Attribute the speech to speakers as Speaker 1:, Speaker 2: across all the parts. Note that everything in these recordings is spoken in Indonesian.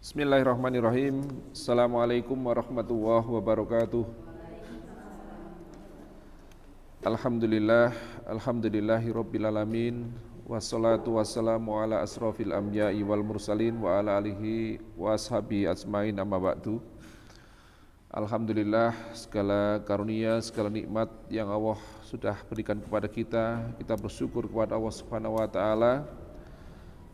Speaker 1: Bismillahirrahmanirrahim. Assalamualaikum warahmatullahi wabarakatuh. Alhamdulillahi rabbil alamin. Wassalatu wassalamu ala asrofil anbiya'i wal mursalin wa ala alihi wa ashabi ajmain amma ba'du. Alhamdulillah, segala karunia, segala nikmat yang Allah sudah berikan kepada kita bersyukur kepada Allah Subhanahu wa taala.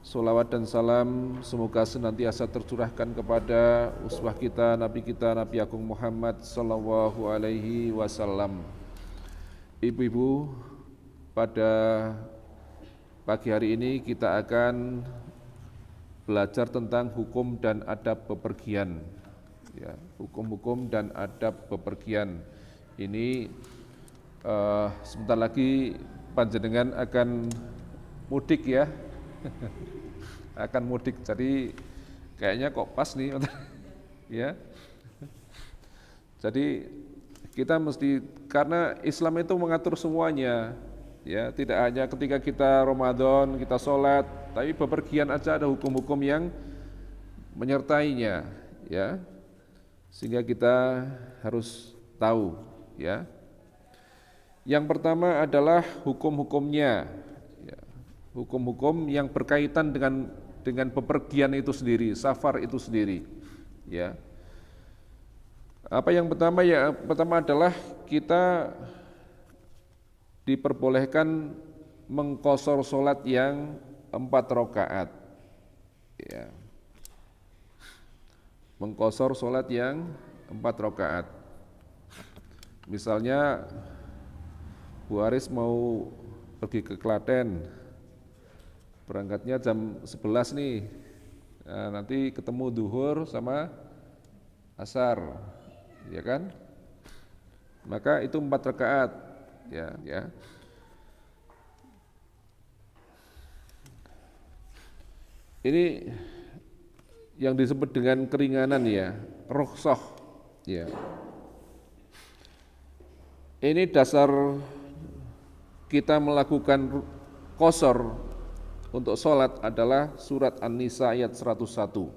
Speaker 1: Salawat dan salam semoga senantiasa tercurahkan kepada uswah kita, Nabi Agung Muhammad sallallahu alaihi wasallam. Ibu-ibu, pada pagi hari ini kita akan belajar tentang hukum dan adab bepergian. Ya, hukum-hukum dan adab bepergian. Ini sebentar lagi panjenengan akan mudik ya. Akan mudik, jadi kayaknya kok pas nih ya. Jadi kita mesti, karena Islam itu mengatur semuanya ya, tidak hanya ketika kita Ramadan kita sholat, tapi bepergian aja ada hukum-hukum yang menyertainya ya, sehingga kita harus tahu ya. Yang pertama adalah hukum-hukumnya, hukum-hukum yang berkaitan dengan bepergian itu sendiri, safar itu sendiri. Ya. Apa yang pertama? Ya, pertama adalah kita diperbolehkan mengqashar sholat yang 4 rakaat. Ya. Mengqashar sholat yang 4 rakaat. Misalnya Bu Aris mau pergi ke Klaten, berangkatnya jam 11 nih, nah, nanti ketemu duhur sama asar, ya kan? Maka itu 4 rakaat, ya. Ini yang disebut dengan keringanan ya, rukhsah, ya. Ini dasar kita melakukan qashar untuk sholat adalah surat An-Nisa ayat 101.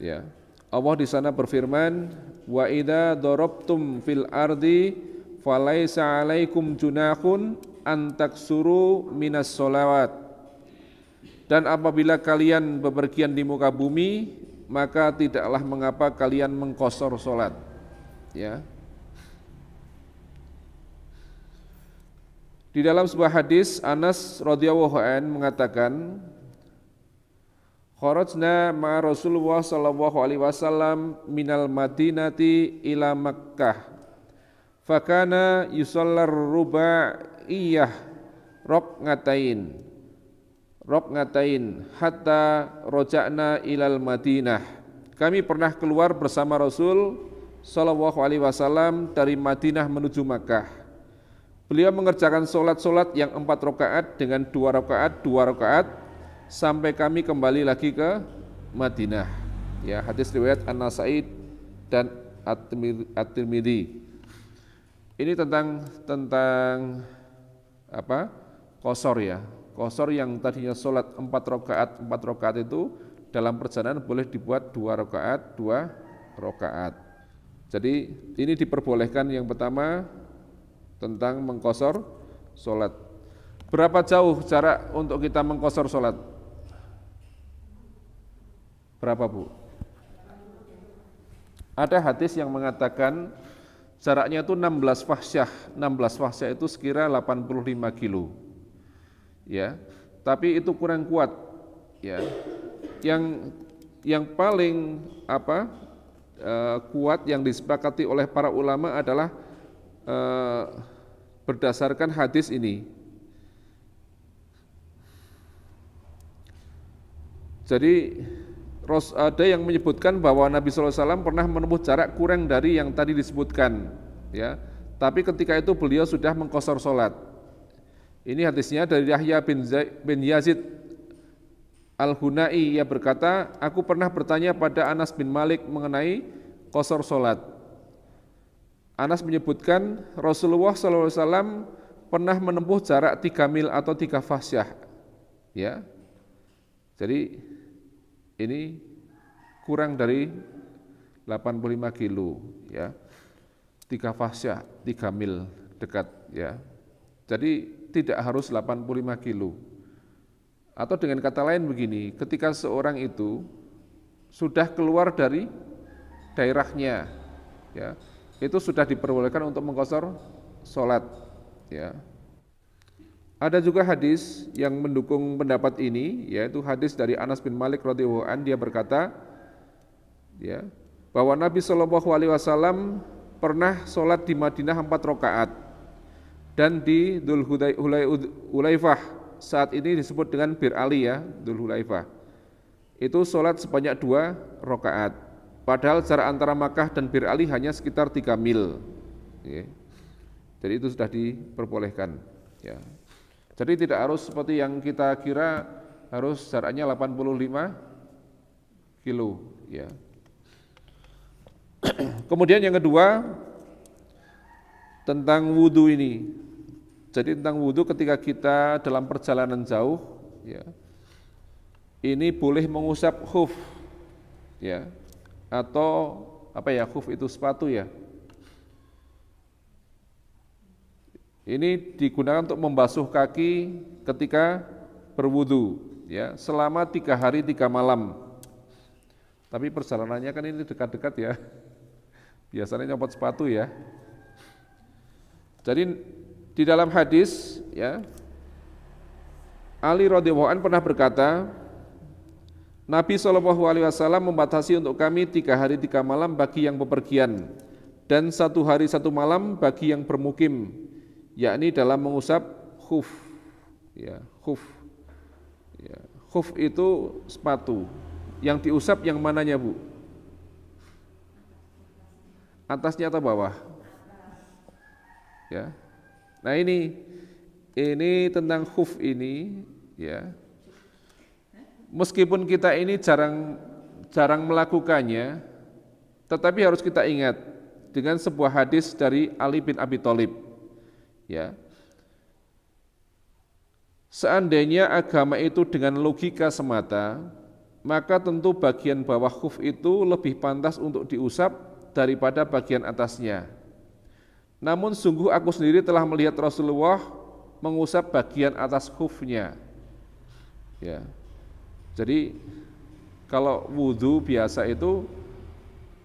Speaker 1: Ya. Allah di sana berfirman, wa idza darabtum fil ardi falaisa 'alaikum junahun an taksuru minas sholawat. Dan apabila kalian bepergian di muka bumi, maka tidaklah mengapa kalian mengqashar sholat. Ya. Di dalam sebuah hadis, Anas radhiyallahu an mengatakan, kharajna ma Rasulullah sallallahu alaihi wasallam minal Madinati ila Makkah. Fakana yusallar rubaiyah raq'atain hatta roja'na ilal Madinah. Kami pernah keluar bersama Rasul sallallahu alaihi wasallam dari Madinah menuju Makkah. Beliau mengerjakan solat-solat yang 4 rakaat dengan 2 rakaat sampai kami kembali lagi ke Madinah. Ya, hadis riwayat An-Nasa'i dan At-Tirmidzi. Ini tentang apa? Qashar ya. Qashar yang tadinya solat 4 rakaat itu dalam perjalanan boleh dibuat 2 rakaat. Jadi ini diperbolehkan. Yang pertama tentang mengqashar sholat. Berapa jauh jarak untuk kita mengqashar sholat? Berapa Bu? Ada hadis yang mengatakan jaraknya itu 16 fahsyah. 16 fahsyah itu sekira 85 kilo. Ya, tapi itu kurang kuat. Ya, yang paling kuat yang disepakati oleh para ulama adalah berdasarkan hadis ini. Jadi ada yang menyebutkan bahwa Nabi SAW pernah menempuh jarak kurang dari yang tadi disebutkan, ya. Tapi ketika itu beliau sudah mengqashar sholat. Ini hadisnya dari Yahya bin Yazid Al-Hunai, ia berkata, aku pernah bertanya pada Anas bin Malik mengenai qashar sholat. Anas menyebutkan Rasulullah SAW pernah menempuh jarak 3 mil atau 3 fahsyah. Ya. Jadi ini kurang dari 85 kilo ya. 3 fasya, 3 mil dekat ya. Jadi tidak harus 85 kilo. Atau dengan kata lain begini, ketika seorang itu sudah keluar dari daerahnya ya, itu sudah diperbolehkan untuk mengqashar sholat ya. Ada juga hadis yang mendukung pendapat ini, yaitu hadis dari Anas bin Malik radhiyallahu anhu. Dia berkata ya, bahwa Nabi SAW pernah sholat di Madinah 4 rakaat dan di Dzul Hulaifah, saat ini disebut dengan Bir Ali ya, Dzul Hulaifah, itu sholat sebanyak 2 rakaat. Padahal jarak antara Makkah dan Bir Ali hanya sekitar 3 mil ya. Jadi itu sudah diperbolehkan ya. Jadi tidak harus seperti yang kita kira harus jaraknya 85 kilo ya. Kemudian yang kedua tentang wudhu ini. Jadi tentang wudhu ketika kita dalam perjalanan jauh ya, ini boleh mengusap khuf ya, atau apa ya, khuf itu sepatu ya. Ini digunakan untuk membasuh kaki ketika berwudu ya, selama 3 hari 3 malam. Tapi perjalanannya kan ini dekat-dekat ya. Biasanya nyopot sepatu ya. Jadi di dalam hadis ya, Ali radhiyallahu anhu pernah berkata, Nabi SAW membatasi untuk kami 3 hari 3 malam bagi yang bepergian dan 1 hari 1 malam bagi yang bermukim, yakni dalam mengusap khuf ya, khuf ya. Khuf itu sepatu. Yang diusap yang mananya Bu? Atasnya atau bawah? Ya. Nah ini tentang khuf ini ya. Meskipun kita ini jarang melakukannya, tetapi harus kita ingat dengan sebuah hadis dari Ali bin Abi Thalib. Ya. Seandainya agama itu dengan logika semata, maka tentu bagian bawah khuf itu lebih pantas untuk diusap daripada bagian atasnya. Namun sungguh aku sendiri telah melihat Rasulullah mengusap bagian atas khufnya. Ya. Jadi kalau wudhu biasa itu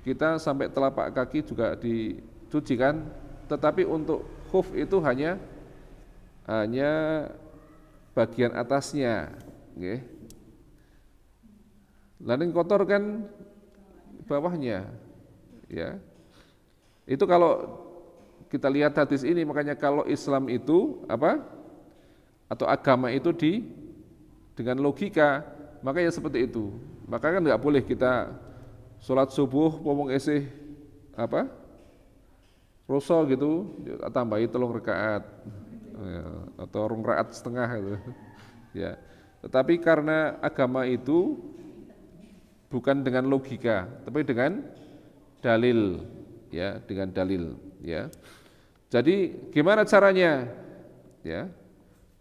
Speaker 1: kita sampai telapak kaki juga dicuci kan, tetapi untuk khuf itu hanya bagian atasnya, nggih. Lalu kotor kan bawahnya, ya. Itu kalau kita lihat hadis ini, makanya kalau Islam itu apa? Atau agama itu dengan logika, maka ya seperti itu. Maka kan nggak boleh kita sholat subuh ngomong esih apa? Roso gitu, tambahi 3 rakaat ya, atau 2 rakaat setengah gitu. Ya. Tetapi karena agama itu bukan dengan logika, tapi dengan dalil, ya, dengan dalil, ya. Jadi gimana caranya? Ya,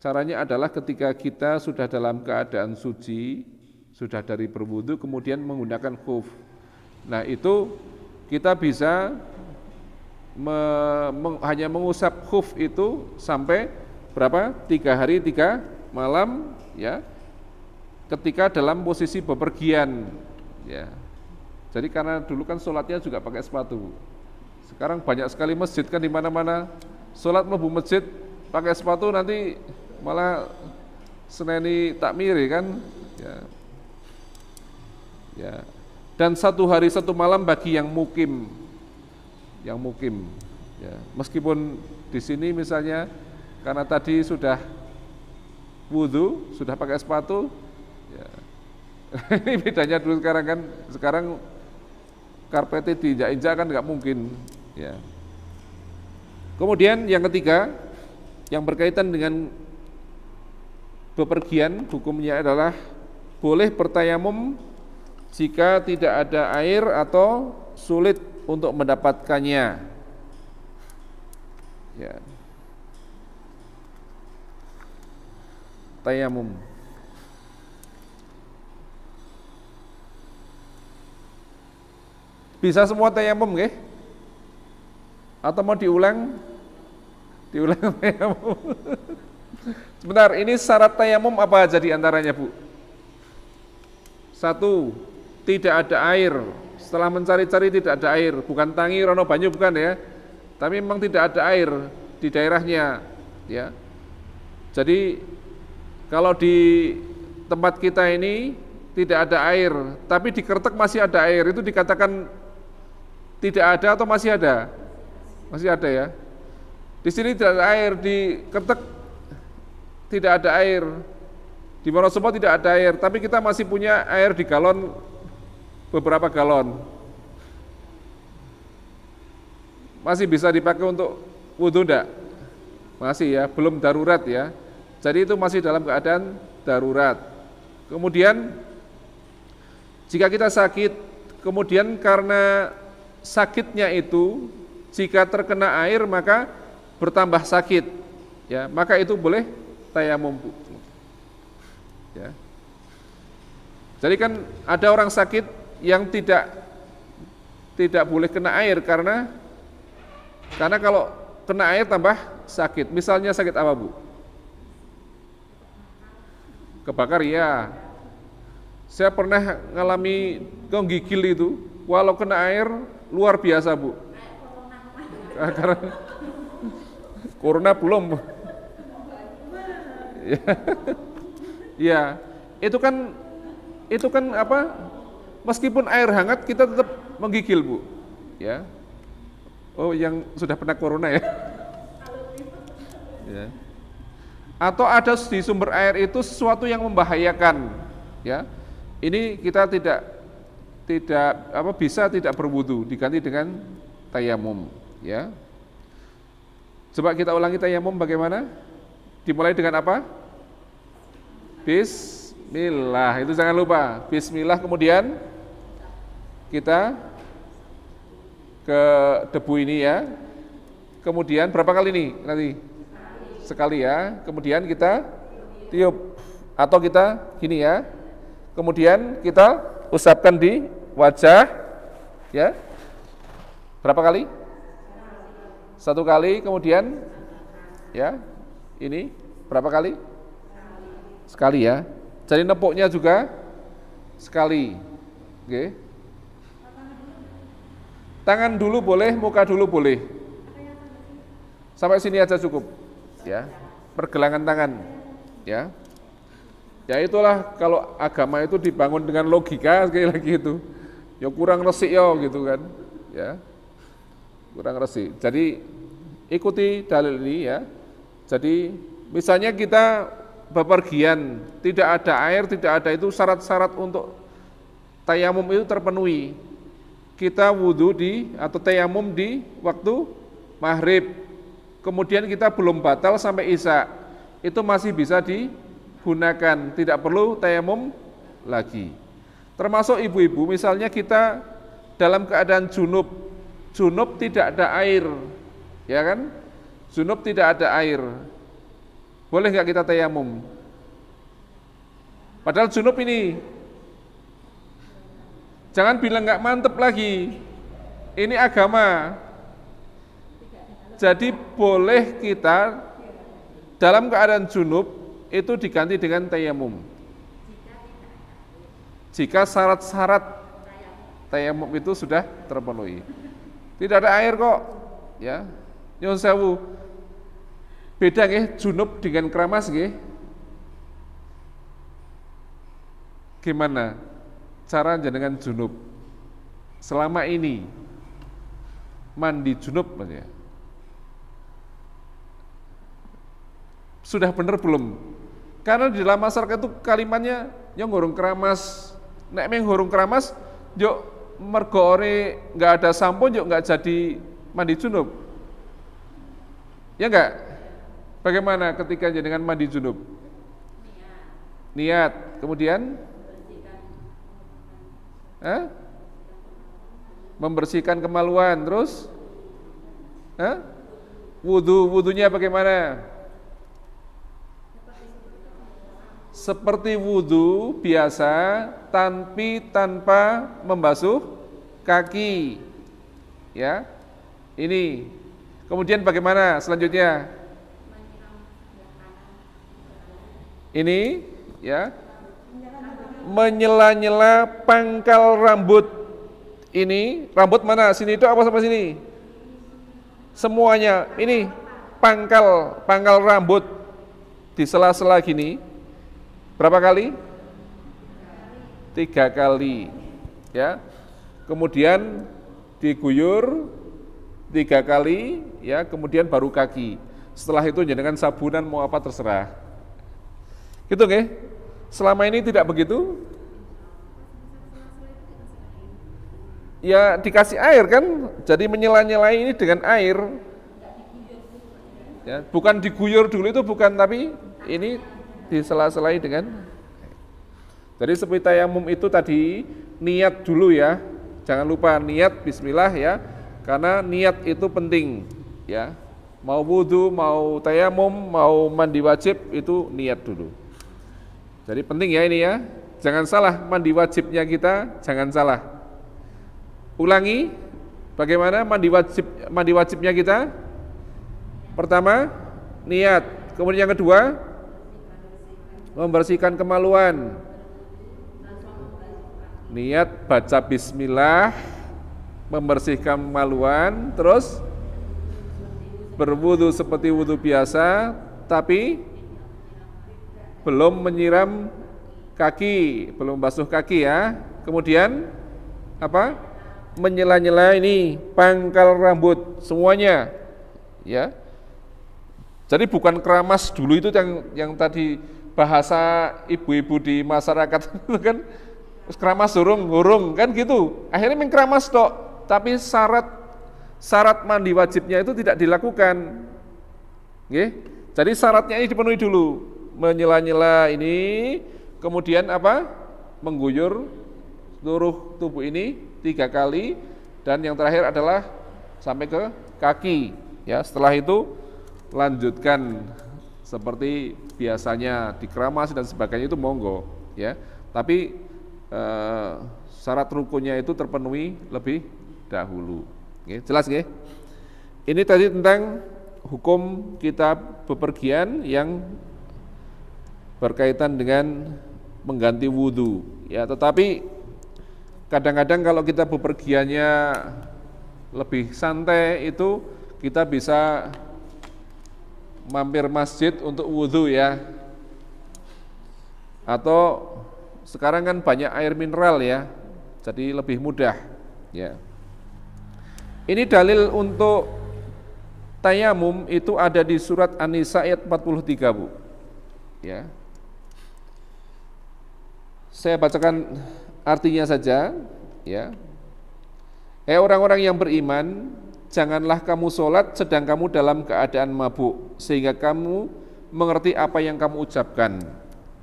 Speaker 1: caranya adalah ketika kita sudah dalam keadaan suci, sudah dari berwudu, kemudian menggunakan khuf. Nah itu kita bisa hanya mengusap khuf itu sampai berapa? 3 hari 3 malam, ya. Ketika dalam posisi bepergian, ya. Jadi karena dulu kan sholatnya juga pakai sepatu. Sekarang banyak sekali masjid kan di mana-mana. Sholat mlebu masjid pakai sepatu nanti malah seneni takmiri kan, ya. Ya. Dan 1 hari 1 malam bagi yang mukim. Ya. Meskipun di sini misalnya karena tadi sudah wudu, sudah pakai sepatu, ya. Ini bedanya dulu sekarang kan, sekarang karpetnya diinjak-injak kan nggak mungkin, ya. Kemudian yang ketiga, yang berkaitan dengan bepergian, hukumnya adalah boleh bertayamum jika tidak ada air atau sulit untuk mendapatkannya. Ya. Tayamum. Bisa semua tayamum nggih? Atau mau diulang? Diulang tayamum. Sebentar, ini syarat tayamum apa aja di antaranya, Bu? Satu, tidak ada air. Setelah mencari-cari tidak ada air, bukan tangi rono banyu bukan ya. Tapi memang tidak ada air di daerahnya, ya. Jadi kalau di tempat kita ini tidak ada air, tapi di Kertek masih ada air, itu dikatakan tidak ada atau masih ada? Masih ada ya. Di sini tidak ada air, di Kertek tidak ada air, di Wonosobo tidak ada air, tapi kita masih punya air di galon, beberapa galon. Masih bisa dipakai untuk wudhu enggak? Masih ya, belum darurat ya. Jadi itu masih dalam keadaan darurat. Kemudian jika kita sakit, kemudian karena sakitnya itu jika terkena air maka bertambah sakit, ya maka itu boleh tayamum. Ya. Jadi kan ada orang sakit yang tidak boleh kena air karena kalau kena air tambah sakit. Misalnya sakit apa, Bu? Kebakar ya. Saya pernah ngalami gigil itu, walau kena air luar biasa, Bu. Karena corona belum. Ya, itu kan apa? Meskipun air hangat kita tetap menggigil, Bu. Ya. Oh, yang sudah pernah corona ya. Ya. Atau ada di sumber air itu sesuatu yang membahayakan, ya. Ini kita tidak bisa tidak berwudu, diganti dengan tayamum, ya. Coba kita ulangi tayamum bagaimana? Dimulai dengan apa? Bismillah, itu jangan lupa. Bismillah, kemudian kita ke debu ini ya. Kemudian berapa kali nih nanti? Sekali ya. Kemudian kita tiup atau kita gini ya. Kemudian kita usapkan di wajah ya. Berapa kali? Satu kali, kemudian ya. Ini berapa kali? Sekali ya. Jadi nepuknya juga sekali. Oke. Tangan dulu boleh, muka dulu boleh. Sampai sini aja cukup. Ya. Pergelangan tangan. Ya. Ya itulah kalau agama itu dibangun dengan logika sekali lagi itu. Ya kurang resik ya gitu kan. Ya. Kurang resik. Jadi ikuti dalil ini ya. Jadi misalnya kita bepergian, tidak ada air, tidak ada itu syarat-syarat untuk tayamum itu terpenuhi. Kita wudhu atau tayamum di waktu maghrib, kemudian kita belum batal sampai isya, itu masih bisa digunakan, tidak perlu tayamum lagi. Termasuk ibu-ibu, misalnya kita dalam keadaan junub tidak ada air, ya kan? Junub tidak ada air. Boleh nggak kita tayamum? Padahal junub ini, jangan bilang nggak mantep lagi. Ini agama. Jadi boleh kita dalam keadaan junub itu diganti dengan tayamum. Jika syarat-syarat tayamum itu sudah terpenuhi. Tidak ada air kok, ya. Nyuwun sewu. Beda nggih junub dengan keramas nggih? Gimana cara jenengan junub? Selama ini mandi junub ya. Sudah benar belum? Karena di dalam masyarakat itu kalimatnya yang ngurung keramas. Nek meng ngurung keramas, yo mergo ore enggak ada sampo yo enggak jadi mandi junub. Ya enggak? Bagaimana ketika jenengan mandi junub? Niat. Kemudian membersihkan kemaluan. Terus wudhunya bagaimana? Seperti wudhu biasa tanpa membasuh kaki. Ya. Ini. Kemudian bagaimana selanjutnya? Ini ya. Menyela-nyela pangkal rambut. Ini rambut mana? Sini itu apa sampai sini? Semuanya. Ini pangkal rambut di sela-sela gini. Berapa kali? 3 kali. Ya. Kemudian diguyur 3 kali, ya, kemudian baru kaki. Setelah itu jangan sabunan mau apa terserah. Gitu nggih? Selama ini tidak begitu? Ya dikasih air kan, jadi menyela-nyelai ini dengan air. Ya, bukan diguyur dulu itu bukan, tapi ini disela-selai dengan. Jadi seperti tayamum itu tadi niat dulu ya, jangan lupa niat Bismillah ya, karena niat itu penting ya. Mau wudu, mau tayamum, mau mandi wajib itu niat dulu. Jadi penting ya ini ya, jangan salah mandi wajibnya kita, jangan salah. Ulangi, bagaimana mandi wajibnya kita? Pertama, niat. Kemudian yang kedua, membersihkan kemaluan. Niat baca bismillah, membersihkan kemaluan, terus berwudu seperti wudu biasa, tapi belum menyiram kaki, belum basuh kaki ya. Kemudian apa? Menyela-nyela ini pangkal rambut semuanya, ya. Jadi bukan keramas dulu itu yang tadi bahasa ibu-ibu di masyarakat itu kan keramas hurung kan gitu. Akhirnya mengkeramas tok, tapi syarat mandi wajibnya itu tidak dilakukan. Nggih. Jadi syaratnya ini dipenuhi dulu. Menyela-nyela ini, kemudian apa? Mengguyur seluruh tubuh ini 3 kali, dan yang terakhir adalah sampai ke kaki. Ya, setelah itu lanjutkan seperti biasanya dikeramas dan sebagainya itu monggo. Ya, tapi syarat rukunnya itu terpenuhi lebih dahulu. Oke, jelas nggih? Ini tadi tentang hukum kita bepergian yang berkaitan dengan mengganti wudu. Ya, tetapi kadang-kadang kalau kita bepergiannya lebih santai itu kita bisa mampir masjid untuk wudu ya. Atau sekarang kan banyak air mineral ya, jadi lebih mudah ya. Ini dalil untuk tayamum itu ada di surat An-Nisa ayat 43, Bu. Ya. Saya bacakan artinya saja, ya. Orang-orang yang beriman, janganlah kamu sholat sedang kamu dalam keadaan mabuk, sehingga kamu mengerti apa yang kamu ucapkan.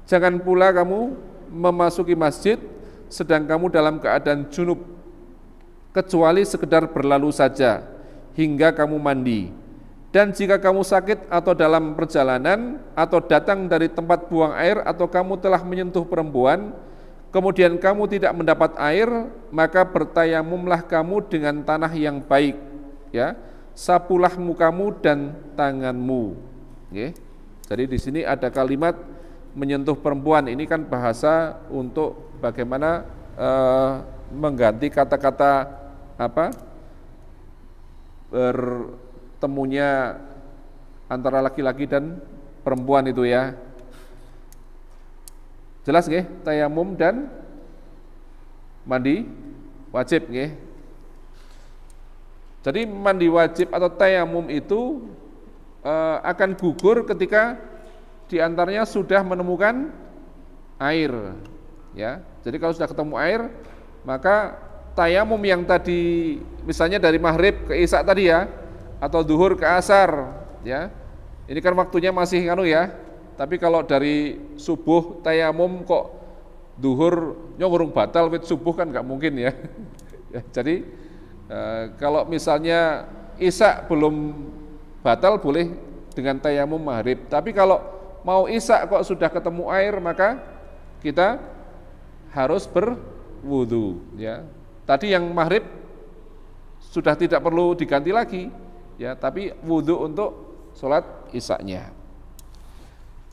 Speaker 1: Jangan pula kamu memasuki masjid sedang kamu dalam keadaan junub, kecuali sekedar berlalu saja hingga kamu mandi. Dan jika kamu sakit atau dalam perjalanan atau datang dari tempat buang air atau kamu telah menyentuh perempuan, kemudian kamu tidak mendapat air, maka bertayamumlah kamu dengan tanah yang baik, ya. Sapulah mukamu dan tanganmu. Oke. Jadi di sini ada kalimat menyentuh perempuan. Ini kan bahasa untuk bagaimana mengganti kata-kata apa? Bertemunya antara laki-laki dan perempuan itu ya. Jelas nggih? Tayamum dan mandi wajib nggih. Jadi mandi wajib atau tayamum itu akan gugur ketika diantaranya sudah menemukan air, ya. Jadi kalau sudah ketemu air, maka tayamum yang tadi misalnya dari maghrib ke isya tadi ya, atau duhur ke asar, ya. Ini kan waktunya masih ya. Tapi kalau dari subuh tayamum kok duhur nyongurung batal wit subuh kan nggak mungkin ya. Ya, jadi kalau misalnya isya belum batal boleh dengan tayamum maghrib. Tapi kalau mau isya kok sudah ketemu air, maka kita harus berwudu ya. Tadi yang maghrib sudah tidak perlu diganti lagi, ya, tapi wudhu untuk sholat isya-nya.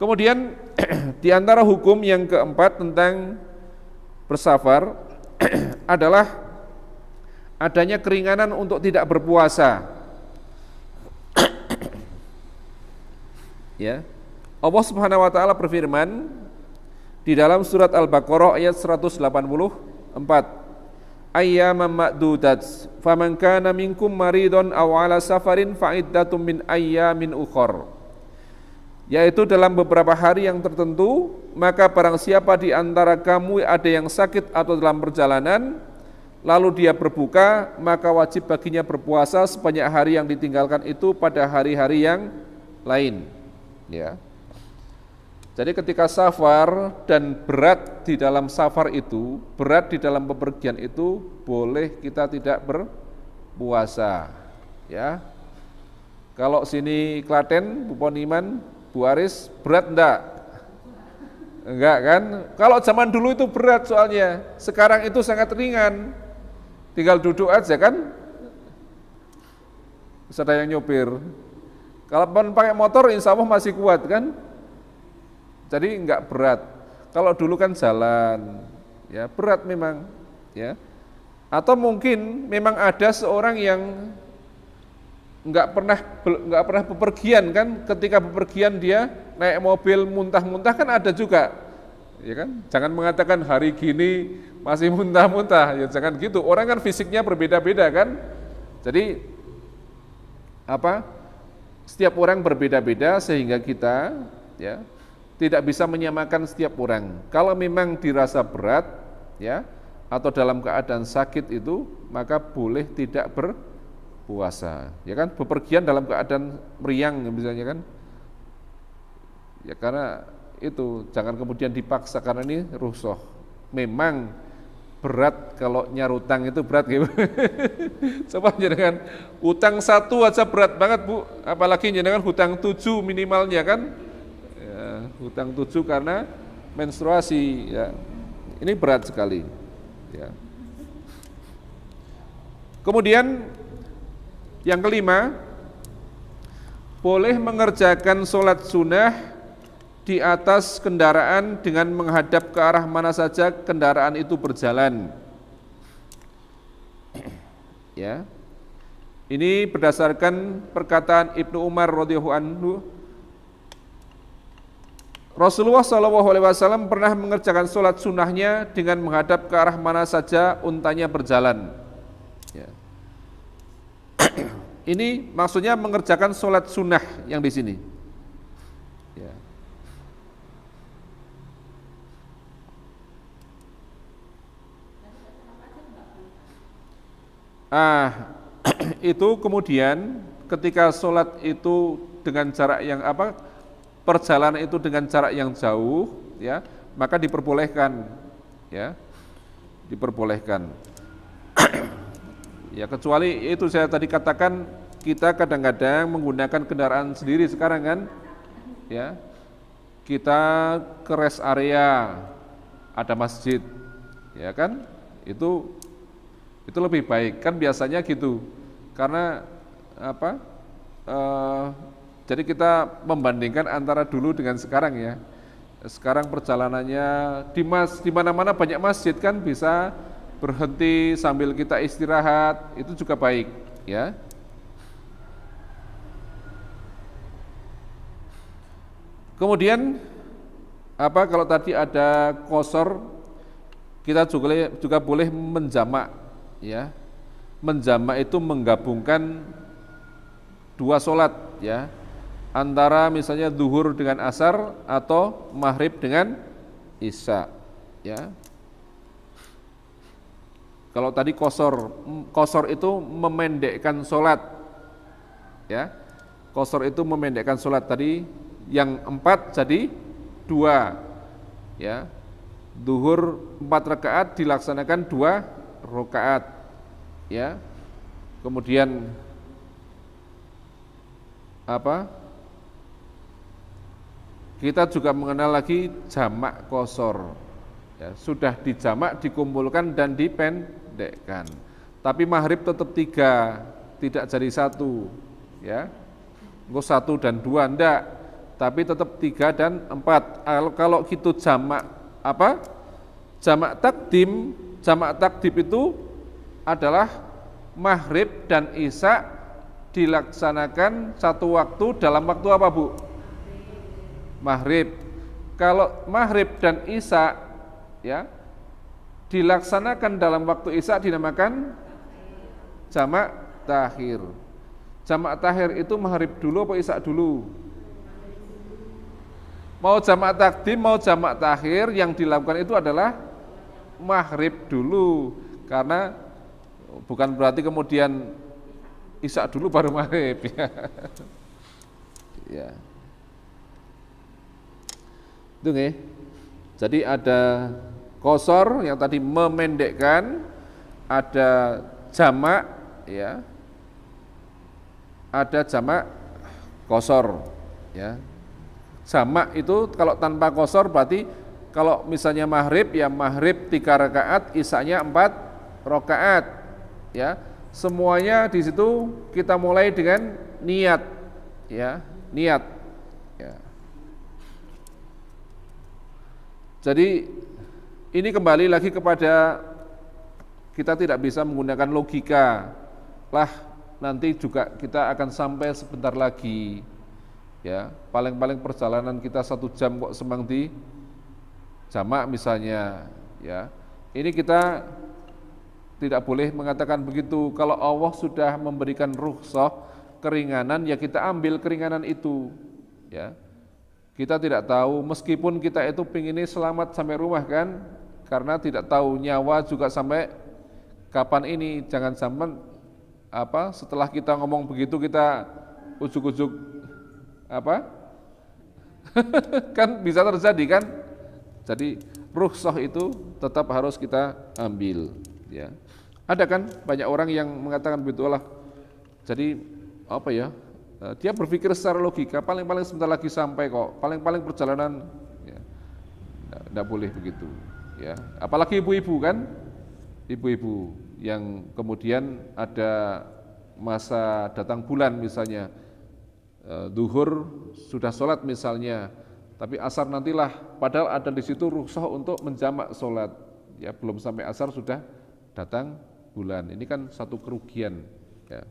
Speaker 1: Kemudian di antara hukum yang keempat tentang bersafar adalah adanya keringanan untuk tidak berpuasa. Ya. Allah Subhanahu wa taala berfirman di dalam surat Al-Baqarah ayat 184, ayyaman ma'dudat faman kana minkum maridun aw ala safarin fa iddatum min ayyamin ukhra, yaitu dalam beberapa hari yang tertentu, maka barang siapa di antara kamu ada yang sakit atau dalam perjalanan lalu dia berbuka, maka wajib baginya berpuasa sebanyak hari yang ditinggalkan itu pada hari-hari yang lain, ya. Jadi ketika safar dan berat di dalam safar itu, berat di dalam bepergian itu, boleh kita tidak berpuasa, ya. Kalau sini Klaten, Bu Poniman, Bu Aris, berat enggak? Enggak kan? Kalau zaman dulu itu berat soalnya, sekarang itu sangat ringan. Tinggal duduk aja kan? Ada yang nyopir. Kalau pakai motor insya Allah masih kuat kan? Jadi enggak berat. Kalau dulu kan jalan, ya berat memang, ya. Atau mungkin memang ada seorang yang enggak pernah bepergian kan? Ketika bepergian dia naik mobil muntah-muntah kan ada juga, ya kan? Jangan mengatakan hari gini masih muntah-muntah, ya jangan gitu. Orang kan fisiknya berbeda-beda kan? Jadi setiap orang berbeda-beda sehingga kita, ya, tidak bisa menyamakan setiap orang. Kalau memang dirasa berat, ya, atau dalam keadaan sakit itu, maka boleh tidak berpuasa, ya kan? Bepergian dalam keadaan meriang misalnya kan, ya karena itu jangan kemudian dipaksa karena ini rukhsah. Memang berat kalau nyarutang itu berat gitu. Coba jenengan utang 1 aja berat banget Bu, apalagi jenengan hutang 7 minimalnya kan. Hutang 7 karena menstruasi, ya. Ini berat sekali, ya. Kemudian yang kelima, boleh mengerjakan sholat sunnah di atas kendaraan dengan menghadap ke arah mana saja kendaraan itu berjalan, ya. Ini berdasarkan perkataan Ibnu Umar radhiyallahu anhu, Rasulullah SAW pernah mengerjakan sholat sunnahnya dengan menghadap ke arah mana saja untanya berjalan, ya. Ini maksudnya mengerjakan sholat sunnah yang di sini, ya. Itu kemudian ketika sholat itu dengan jarak yang perjalanan itu dengan jarak yang jauh, ya, maka diperbolehkan, ya, diperbolehkan. Ya, kecuali itu saya tadi katakan kita kadang-kadang menggunakan kendaraan sendiri sekarang kan, ya, kita ke rest area ada masjid, ya kan, itu lebih baik kan biasanya gitu, karena jadi kita membandingkan antara dulu dengan sekarang, ya. Sekarang perjalanannya di mana-mana banyak masjid kan, bisa berhenti sambil kita istirahat, itu juga baik, ya. Kemudian kalau tadi ada qashar, kita juga boleh menjamak, ya. Menjamak itu menggabungkan 2 sholat, ya. Antara misalnya zuhur dengan asar atau maghrib dengan isya, ya. Kalau tadi qashar itu memendekkan sholat, ya. Qashar itu memendekkan sholat, tadi yang 4 jadi 2, ya. Zuhur 4 rakaat dilaksanakan 2 rakaat, ya. Kemudian kita juga mengenal lagi jamak qashar, ya. Sudah dijamak, dikumpulkan dan memendekkan. Tapi maghrib tetap 3, tidak jadi 1, ya. Enggak 1 dan 2 enggak, tapi tetap 3 dan 4. Kalau gitu jamak apa? Jamak takdim itu adalah maghrib dan isya dilaksanakan satu waktu dalam waktu apa, Bu? Maghrib. Kalau maghrib dan isya ya dilaksanakan dalam waktu isya dinamakan jamak takhir. Jamak takhir itu maghrib dulu apa isya dulu? Mau jamak takdim mau jamak takhir yang dilakukan itu adalah maghrib dulu, karena bukan berarti kemudian isya dulu baru maghrib ya. Ya. Itu nggih. Jadi ada qashar yang tadi memendekkan, ada jamak ya. Ada jamak qashar ya. Jamak itu kalau tanpa qashar berarti kalau misalnya maghrib ya maghrib 3 rakaat, isya-nya 4 rakaat ya. Semuanya di situ kita mulai dengan niat ya, niat ya. Jadi ini kembali lagi kepada kita tidak bisa menggunakan logika lah, nanti juga kita akan sampai sebentar lagi ya, paling-paling perjalanan kita 1 jam kok semang di jamak misalnya ya. Ini kita tidak boleh mengatakan begitu. Kalau Allah sudah memberikan rukhsah, keringanan, ya kita ambil keringanan itu ya. Kita tidak tahu, meskipun kita itu pinginnya selamat sampai rumah kan, karena tidak tahu nyawa juga sampai kapan ini. Jangan sampai setelah kita ngomong begitu kita ujuk-ujuk kan bisa terjadi kan. Jadi rukhsah itu tetap harus kita ambil ya. Ada kan banyak orang yang mengatakan begitu lah. Jadi dia berpikir secara logika, paling-paling sebentar lagi sampai kok, paling-paling perjalanan ya. Tidak boleh begitu ya. Apalagi ibu-ibu kan, ibu-ibu yang kemudian ada masa datang bulan misalnya, duhur sudah sholat misalnya, tapi asar nantilah, padahal ada di situ rukhsah untuk menjamak sholat ya, belum sampai asar sudah datang bulan. Ini kan satu kerugian ya.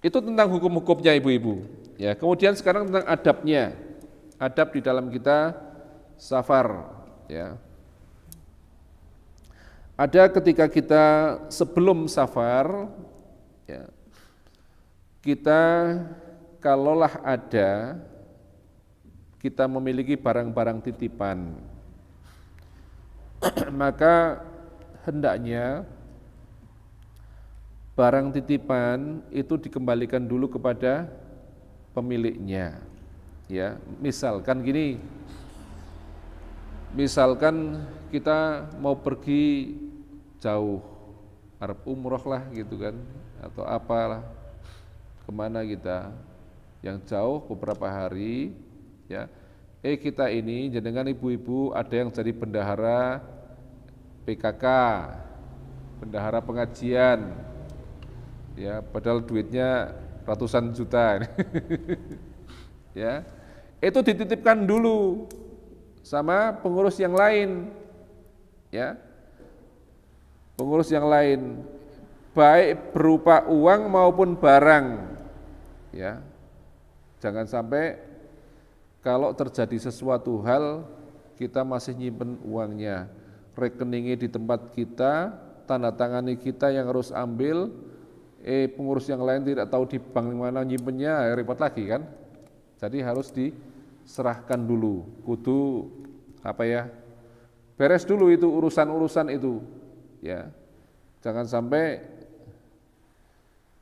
Speaker 1: Itu tentang hukum-hukumnya ibu-ibu ya. Kemudian sekarang tentang adabnya, adab di dalam kita safar ya. Ada ketika kita sebelum safar ya, kita kalaulah ada kita memiliki barang-barang titipan, maka hendaknya barang titipan itu dikembalikan dulu kepada pemiliknya ya. Misalkan gini, misalkan kita mau pergi jauh, arep umroh lah gitu kan, atau apalah, kemana kita yang jauh beberapa hari ya. Kita ini jenengan ibu-ibu ada yang jadi bendahara PKK, bendahara pengajian ya, padahal duitnya ratusan juta ya. Itu dititipkan dulu sama pengurus yang lain ya, pengurus yang lain, baik berupa uang maupun barang ya. Jangan sampai kalau terjadi sesuatu hal kita masih nyimpen uangnya, rekeningnya di tempat kita, tanda tangani kita yang harus ambil, pengurus yang lain tidak tahu di bank mana nyimpennya, repot lagi kan. Jadi harus diserahkan dulu, kudu beres dulu itu urusan-urusan itu ya. Jangan sampai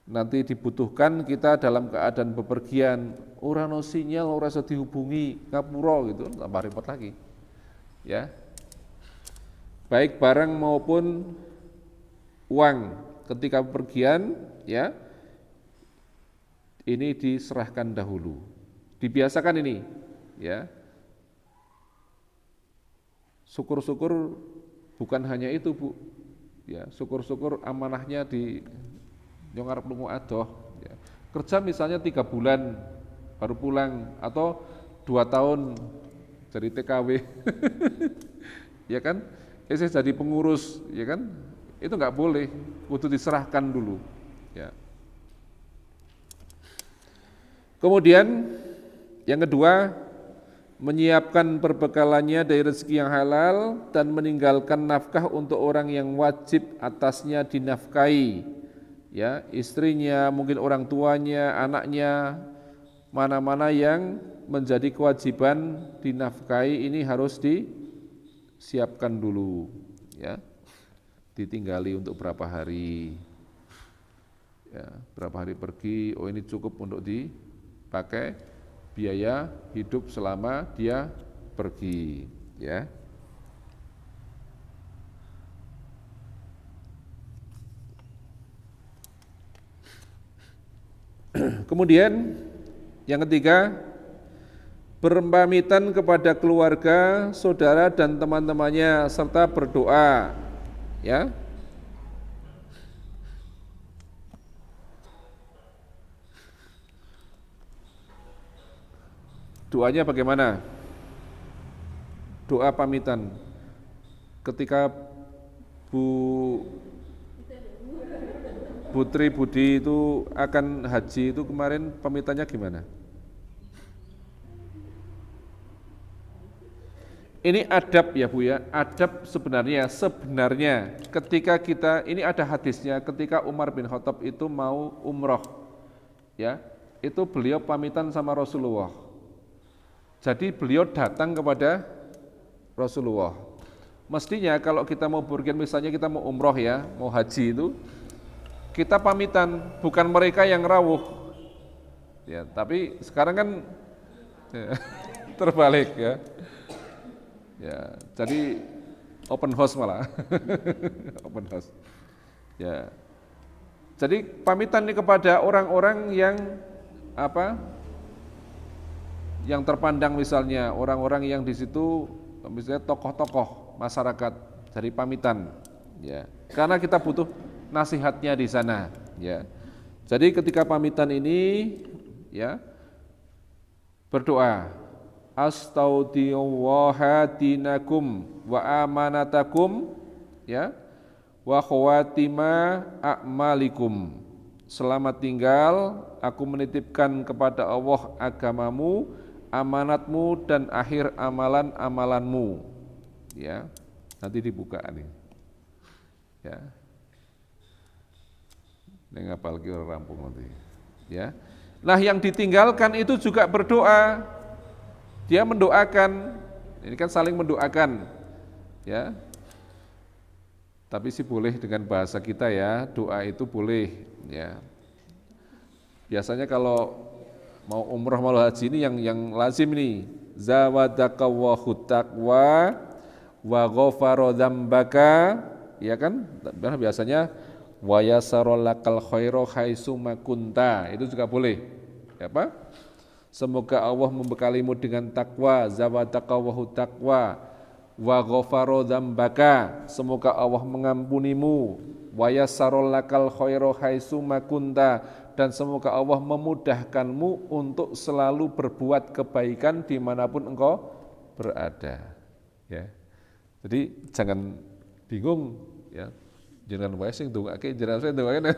Speaker 1: nanti dibutuhkan kita dalam keadaan bepergian, ora ono sinyal, ora iso dihubungi, ngapura gitu, tambah repot lagi ya. Baik barang maupun uang ketika bepergian ya, ini diserahkan dahulu, dibiasakan ini ya. Syukur-syukur bukan hanya itu Bu, ya syukur-syukur amanahnya di yang arep lunga adoh, ya. Kerja misalnya 3 bulan baru pulang atau 2 tahun jadi TKW, ya kan? Saya jadi pengurus, ya kan? Itu nggak boleh, kudu diserahkan dulu, ya. Kemudian yang kedua, menyiapkan perbekalannya dari rezeki yang halal dan meninggalkan nafkah untuk orang yang wajib atasnya dinafkahi, ya, istrinya, mungkin orang tuanya, anaknya, mana-mana yang menjadi kewajiban dinafkahi ini harus disiapkan dulu, ya, ditinggali untuk berapa hari, ya, berapa hari pergi, oh ini cukup untuk dipakai biaya hidup selama dia pergi, ya. Kemudian yang ketiga, berpamitan kepada keluarga, saudara dan teman-temannya serta berdoa, ya. Doanya bagaimana? Doa pamitan. Ketika Putri Budi itu akan haji itu kemarin pamitannya gimana? Ini adab ya Bu ya, adab sebenarnya ketika kita, ini ada hadisnya ketika Umar bin Khattab itu mau umroh, ya, itu beliau pamitan sama Rasulullah. Jadi beliau datang kepada Rasulullah. Mestinya kalau kita mau berpergian, misalnya kita mau umroh ya, mau haji itu, kita pamitan, bukan mereka yang rawuh. Ya, tapi sekarang kan ya, terbalik ya. Ya, jadi open house malah. Open house. Ya. Jadi pamitan ini kepada orang-orang yang apa? Yang terpandang, misalnya orang-orang yang di situ misalnya tokoh-tokoh masyarakat, dari pamitan, ya. Karena kita butuh nasihatnya di sana, ya. Jadi ketika pamitan ini, ya, berdoa, astaudillaha dinakum wa amanatakum, ya, wa khawatima a'malikum. Selamat tinggal, aku menitipkan kepada Allah agamamu, amanatmu dan akhir amalan-amalanmu, ya. Nanti dibuka nih, ya. Ini ngapal kira rampung nanti, ya. Nah, yang ditinggalkan itu juga berdoa. Dia mendoakan, ini kan saling mendoakan, ya. Tapi sih boleh dengan bahasa kita ya, doa itu boleh, ya. Biasanya kalau mau umroh mau haji ini yang lazim nih, zawadaqallahu taqwa wa ghafara dzambaka, ya kan? Biasanya wa yasarallakal khairu haitsu makunta, itu juga boleh. Apa? Semoga Allah membekalimu dengan takwa, zawadaqallahu taqwa wa ghafara dzambaka, semoga Allah mengampunimu, wa yasarallakal khairu haitsu makunta, dan semoga Allah memudahkanmu untuk selalu berbuat kebaikan dimanapun engkau berada, ya. Jadi jangan bingung, ya. Jangan wae sing ndongake, jangan saya ndongake.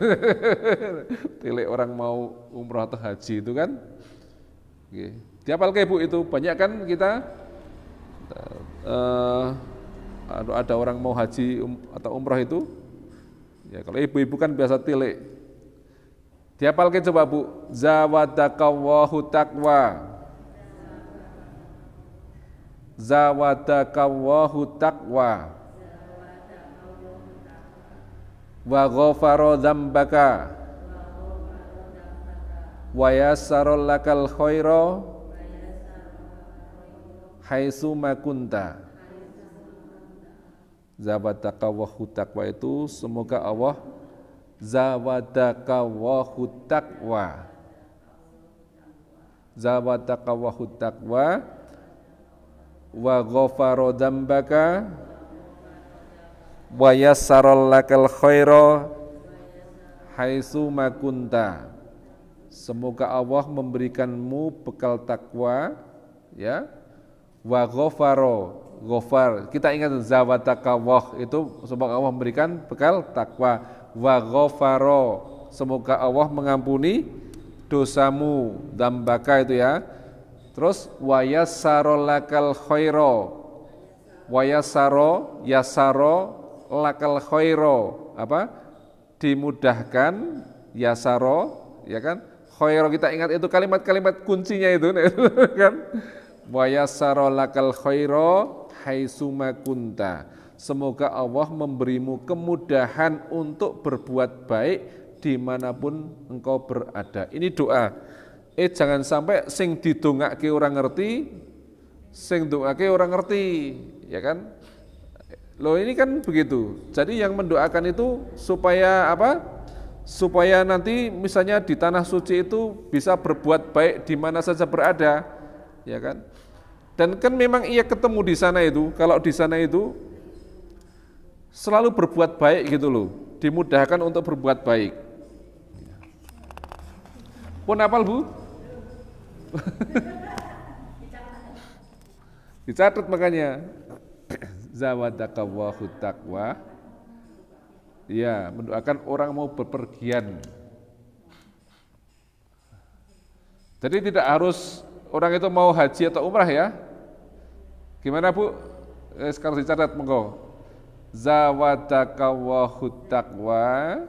Speaker 1: Tilik orang mau umroh atau haji itu kan. Nggih. Dihafalke Bu itu, banyak kan kita ada orang mau haji atau umroh itu. Ya, kalau ibu-ibu kan biasa tilik. Dihafalkan coba Bu, zawadaqallahu taqwa, zawadaqallahu taqwa wa ghafara dzambaka wa yassarallakal khaira haitsu makunta. Zawadaqallahu taqwa itu semoga Allah zawadaqallahu taqwa, zawadaqallahu taqwa wa ghafara dzambaka wa yassara lakal khaira haitsu ma kunta. Semoga Allah memberikanmu bekal takwa, ya. Wa ghafar. Kita ingat zawatakawah itu semoga Allah memberikan bekal takwa. Wa ghafaro. Semoga Allah mengampuni dosamu, dambaka itu ya. Terus wa yassara lakal khaira. Wa yassaro lakal khaira. Apa? Dimudahkan, yasaro, ya kan? Khaira kita ingat itu kalimat-kalimat kuncinya itu kan. Wa yassara lakal khaira haitsu ma kunta. Semoga Allah memberimu kemudahan untuk berbuat baik dimanapun engkau berada. Ini doa. Jangan sampai sing didongake orang ngerti, sing dongake orang ngerti, ya kan? Loh ini kan begitu. Jadi yang mendoakan itu supaya apa? Supaya nanti misalnya di tanah suci itu bisa berbuat baik di mana saja berada, ya kan? Dan kan memang ia ketemu di sana itu, kalau di sana itu selalu berbuat baik gitu loh, dimudahkan untuk berbuat baik. Pun hafal Bu? Dicatat makanya. Zawadakawahut taqwa. Ya, mendoakan orang mau bepergian. Jadi tidak harus orang itu mau haji atau umrah ya. Gimana Bu? Sekarang dicatat monggo. Zawadakawahut taqwa.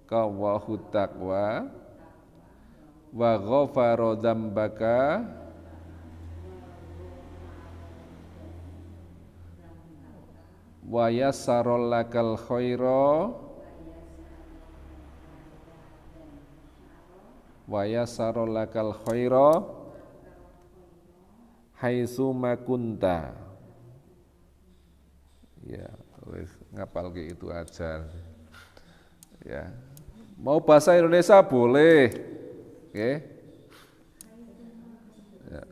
Speaker 1: Kawahut taqwa. Wa ghafara dzambaka. Wa yassara lakal khaira wa yassara lakal khaira haitsu ma kunta. Ya, wis ngapal ke itu aja. Ya. Mau bahasa Indonesia boleh. Oke. Ya,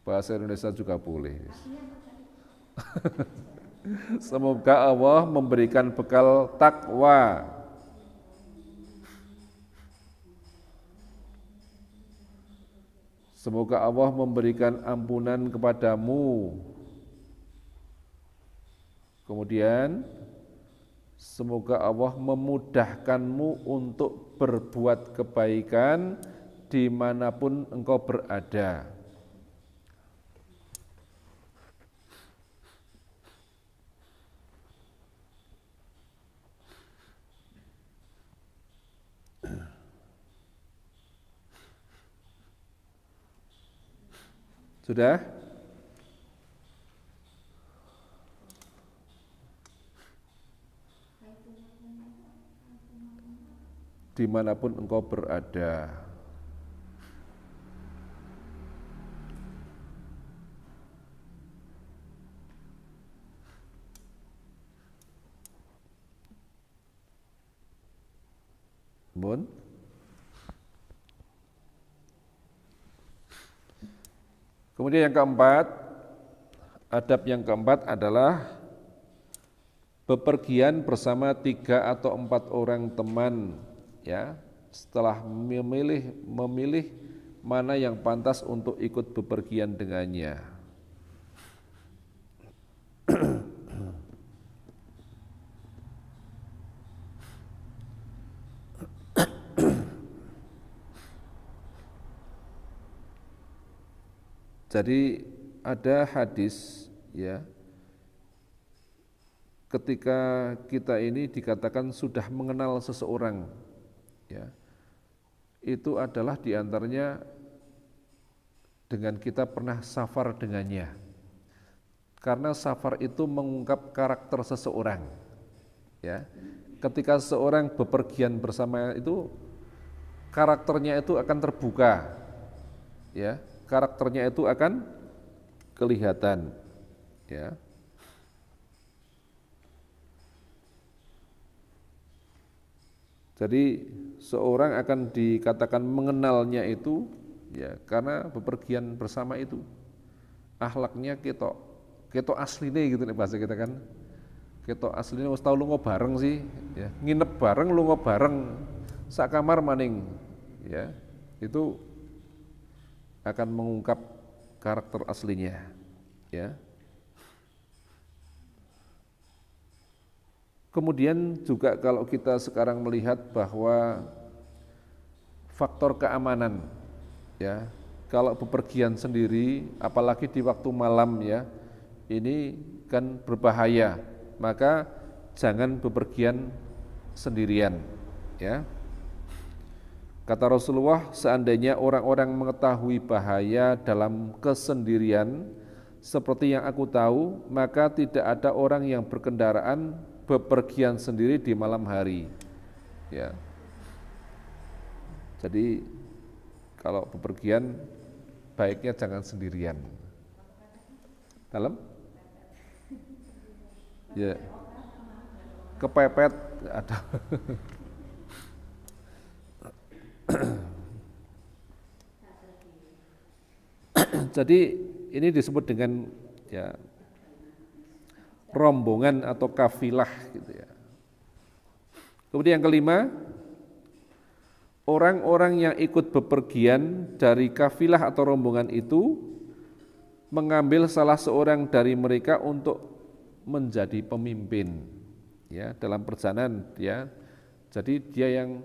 Speaker 1: bahasa Indonesia juga boleh. Semoga Allah memberikan bekal takwa. Semoga Allah memberikan ampunan kepadamu. Kemudian semoga Allah memudahkanmu untuk berbuat kebaikan dimanapun engkau berada. Sudah? Dimanapun engkau berada. Mun? Kemudian yang keempat, adab yang keempat adalah bepergian bersama 3 atau 4 orang teman, ya. Setelah memilih mana yang pantas untuk ikut bepergian dengannya. Jadi ada hadis, ya, ketika kita ini dikatakan sudah mengenal seseorang, ya, itu adalah diantaranya dengan kita pernah safar dengannya. Karena safar itu mengungkap karakter seseorang, ya. Ketika seseorang bepergian bersama itu, karakternya itu akan terbuka, ya. Karakternya itu akan kelihatan, ya. Jadi seorang akan dikatakan mengenalnya itu, ya, karena bepergian bersama itu. akhlaknya ketok asline gitu nih bahasa kita kan. Ketok asline wis tau lunga bareng sih, ya. Nginep bareng, lunga bareng, sak kamar maning, ya. Itu akan mengungkap karakter aslinya, ya. Kemudian juga kalau kita sekarang melihat bahwa faktor keamanan, ya, kalau bepergian sendiri, apalagi di waktu malam, ya, ini kan berbahaya, maka jangan bepergian sendirian, ya. Kata Rasulullah, seandainya orang-orang mengetahui bahaya dalam kesendirian seperti yang aku tahu, maka tidak ada orang yang berkendaraan bepergian sendiri di malam hari, ya. Jadi kalau bepergian baiknya jangan sendirian. Dalam? Ya. Kepepet ada. Jadi ini disebut dengan ya rombongan atau kafilah gitu ya. Kemudian yang kelima, orang-orang yang ikut bepergian dari kafilah atau rombongan itu mengambil salah seorang dari mereka untuk menjadi pemimpin, ya, dalam perjalanan, ya. Jadi dia yang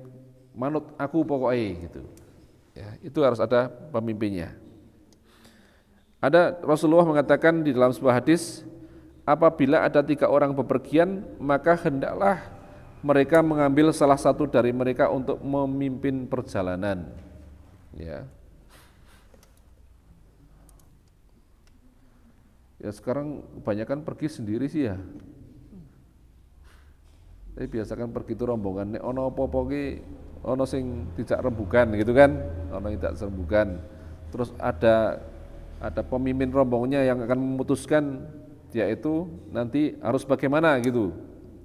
Speaker 1: manut aku pokoknya gitu. Ya, itu harus ada pemimpinnya. Ada Rasulullah mengatakan di dalam sebuah hadis, apabila ada 3 orang bepergian, maka hendaklah mereka mengambil salah satu dari mereka untuk memimpin perjalanan. Ya. Ya sekarang kebanyakan pergi sendiri sih ya. Tapi biasakan pergi itu rombongan. Nek ono apa-apa ki ono sing tidak rembugan gitu kan, ono tidak rembugan. Terus ada pemimpin rombongannya yang akan memutuskan yaitu nanti harus bagaimana gitu,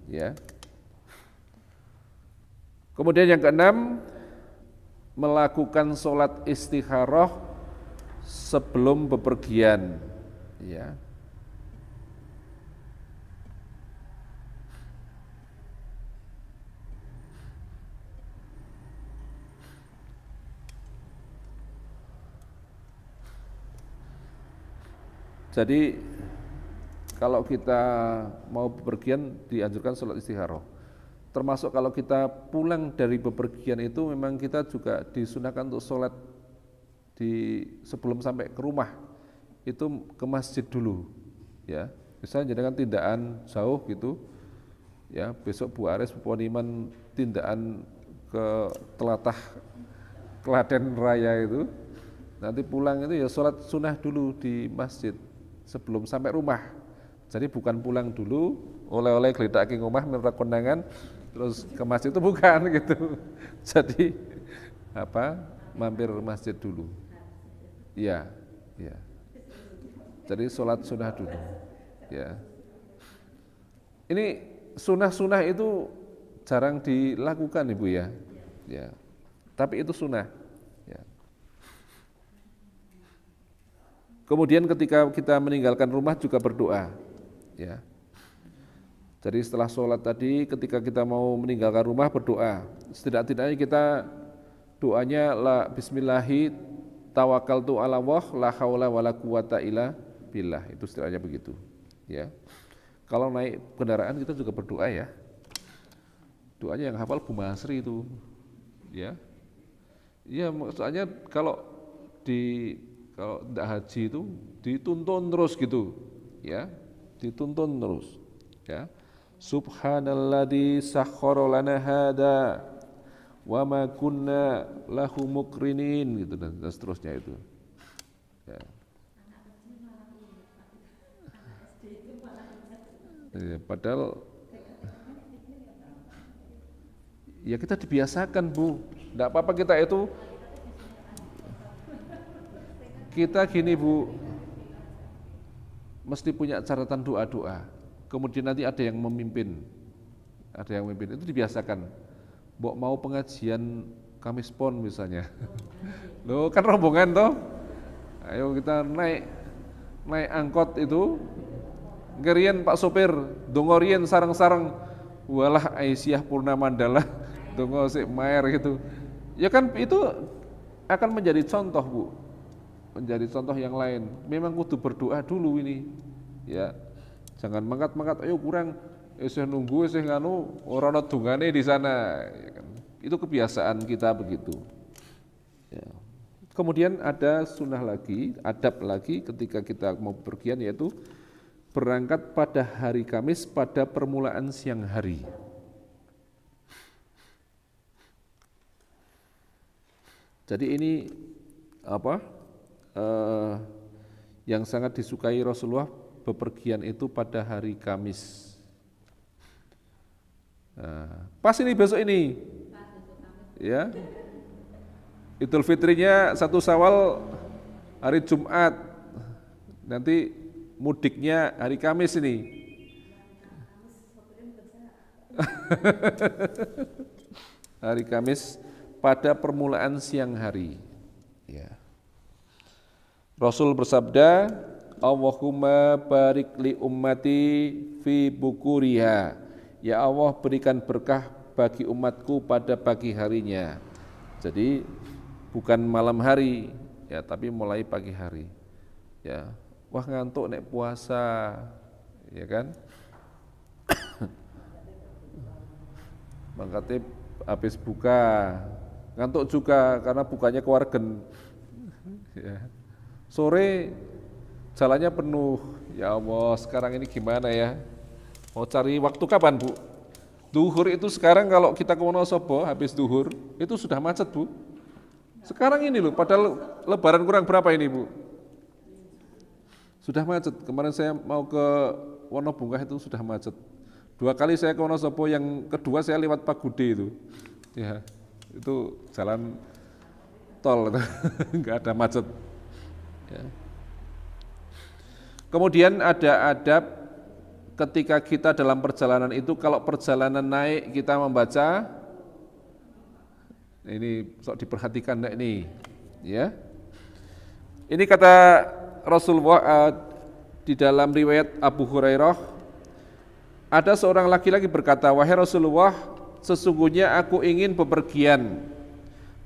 Speaker 1: ya. Kemudian yang keenam, melakukan sholat istikharah sebelum bepergian, ya. Jadi kalau kita mau bepergian dianjurkan sholat istikharah. Termasuk kalau kita pulang dari bepergian itu memang kita juga disunahkan untuk sholat sebelum sampai ke rumah itu ke masjid dulu, ya. Misalnya jadikan tindakan jauh gitu, ya. Besok Bu Aris poniman tindakan ke telatah Klaten Raya itu, nanti pulang itu ya sholat sunnah dulu di masjid sebelum sampai rumah. Jadi bukan pulang dulu, oleh-oleh geledak ke rumah menurut kondangan, terus ke masjid itu bukan gitu. Jadi mampir masjid dulu. Iya, iya. Jadi sholat sunnah dulu. Ya. Ini sunnah-sunnah itu jarang dilakukan Ibu ya. Ya. Tapi itu sunnah. Ya. Kemudian ketika kita meninggalkan rumah juga berdoa, ya. Jadi setelah sholat tadi, ketika kita mau meninggalkan rumah berdoa. Setidak-tidaknya kita doanya la bismillahi tawakkaltu ala Allah la haula wala quwata illa billah. Itu setidaknya begitu, ya. Kalau naik kendaraan kita juga berdoa ya. Doanya yang hafal Bu Masri itu, ya. Iya, maksudnya kalau tidak haji itu dituntun terus gitu, ya, dituntun terus, ya. Subhanalladzi sakhkhara lana hada wa ma kunna lahu muqrinin gitu dan seterusnya itu, ya. Ya, padahal ya kita dibiasakan Bu, tidak apa-apa kita gini Bu, mesti punya catatan doa-doa. Kemudian nanti ada yang memimpin, itu dibiasakan. Mbok mau pengajian Kamis Pon misalnya, loh kan rombongan toh, ayo kita naik naik angkot itu ngerian Pak sopir dongo riyen sareng-sareng walah Aisyah Purnamandala dongo sik maer gitu. Ya kan itu akan menjadi contoh Bu, menjadi contoh yang lain. Memang kudu berdoa dulu ini, ya. Jangan mangkat-mangkat, ayo kurang, isih nunggu, isih nganu, ora ana dungane di sana. Ya kan? Itu kebiasaan kita begitu. Ya. Kemudian ada sunnah lagi, adab lagi ketika kita mau bepergian yaitu berangkat pada hari Kamis pada permulaan siang hari. Jadi ini apa? Yang sangat disukai Rasulullah bepergian itu pada hari Kamis. Pas ini besok ini, ya. Idul Fitrinya 1 Syawal hari Jumat, nanti mudiknya hari Kamis ini. Hari Kamis pada permulaan siang hari. Ya. Rasul bersabda, Allahumma barik li ummati fi bukuriha. Ya Allah berikan berkah bagi umatku pada pagi harinya. Jadi bukan malam hari, ya, tapi mulai pagi hari. Ya, wah ngantuk nek puasa, ya kan? Makanya habis buka ngantuk juga karena bukanya keluargen. Ya. Sore jalannya penuh. Ya Allah, sekarang ini gimana ya? Mau cari waktu kapan, Bu? Duhur itu sekarang kalau kita ke Wonosobo habis duhur itu sudah macet, Bu. Sekarang ini loh, padahal lebaran kurang berapa ini, Bu? Sudah macet. Kemarin saya mau ke Wonobungkah itu sudah macet. 2 kali saya ke Wonosobo, yang kedua saya lewat Pagude itu. Ya, itu jalan tol, nggak ada macet. Ya. Kemudian ada adab ketika kita dalam perjalanan itu, kalau perjalanan naik kita membaca, ini sok diperhatikan ini, ya. Ini kata Rasulullah di dalam riwayat Abu Hurairah, ada seorang laki-laki berkata, wahai Rasulullah, sesungguhnya aku ingin bepergian,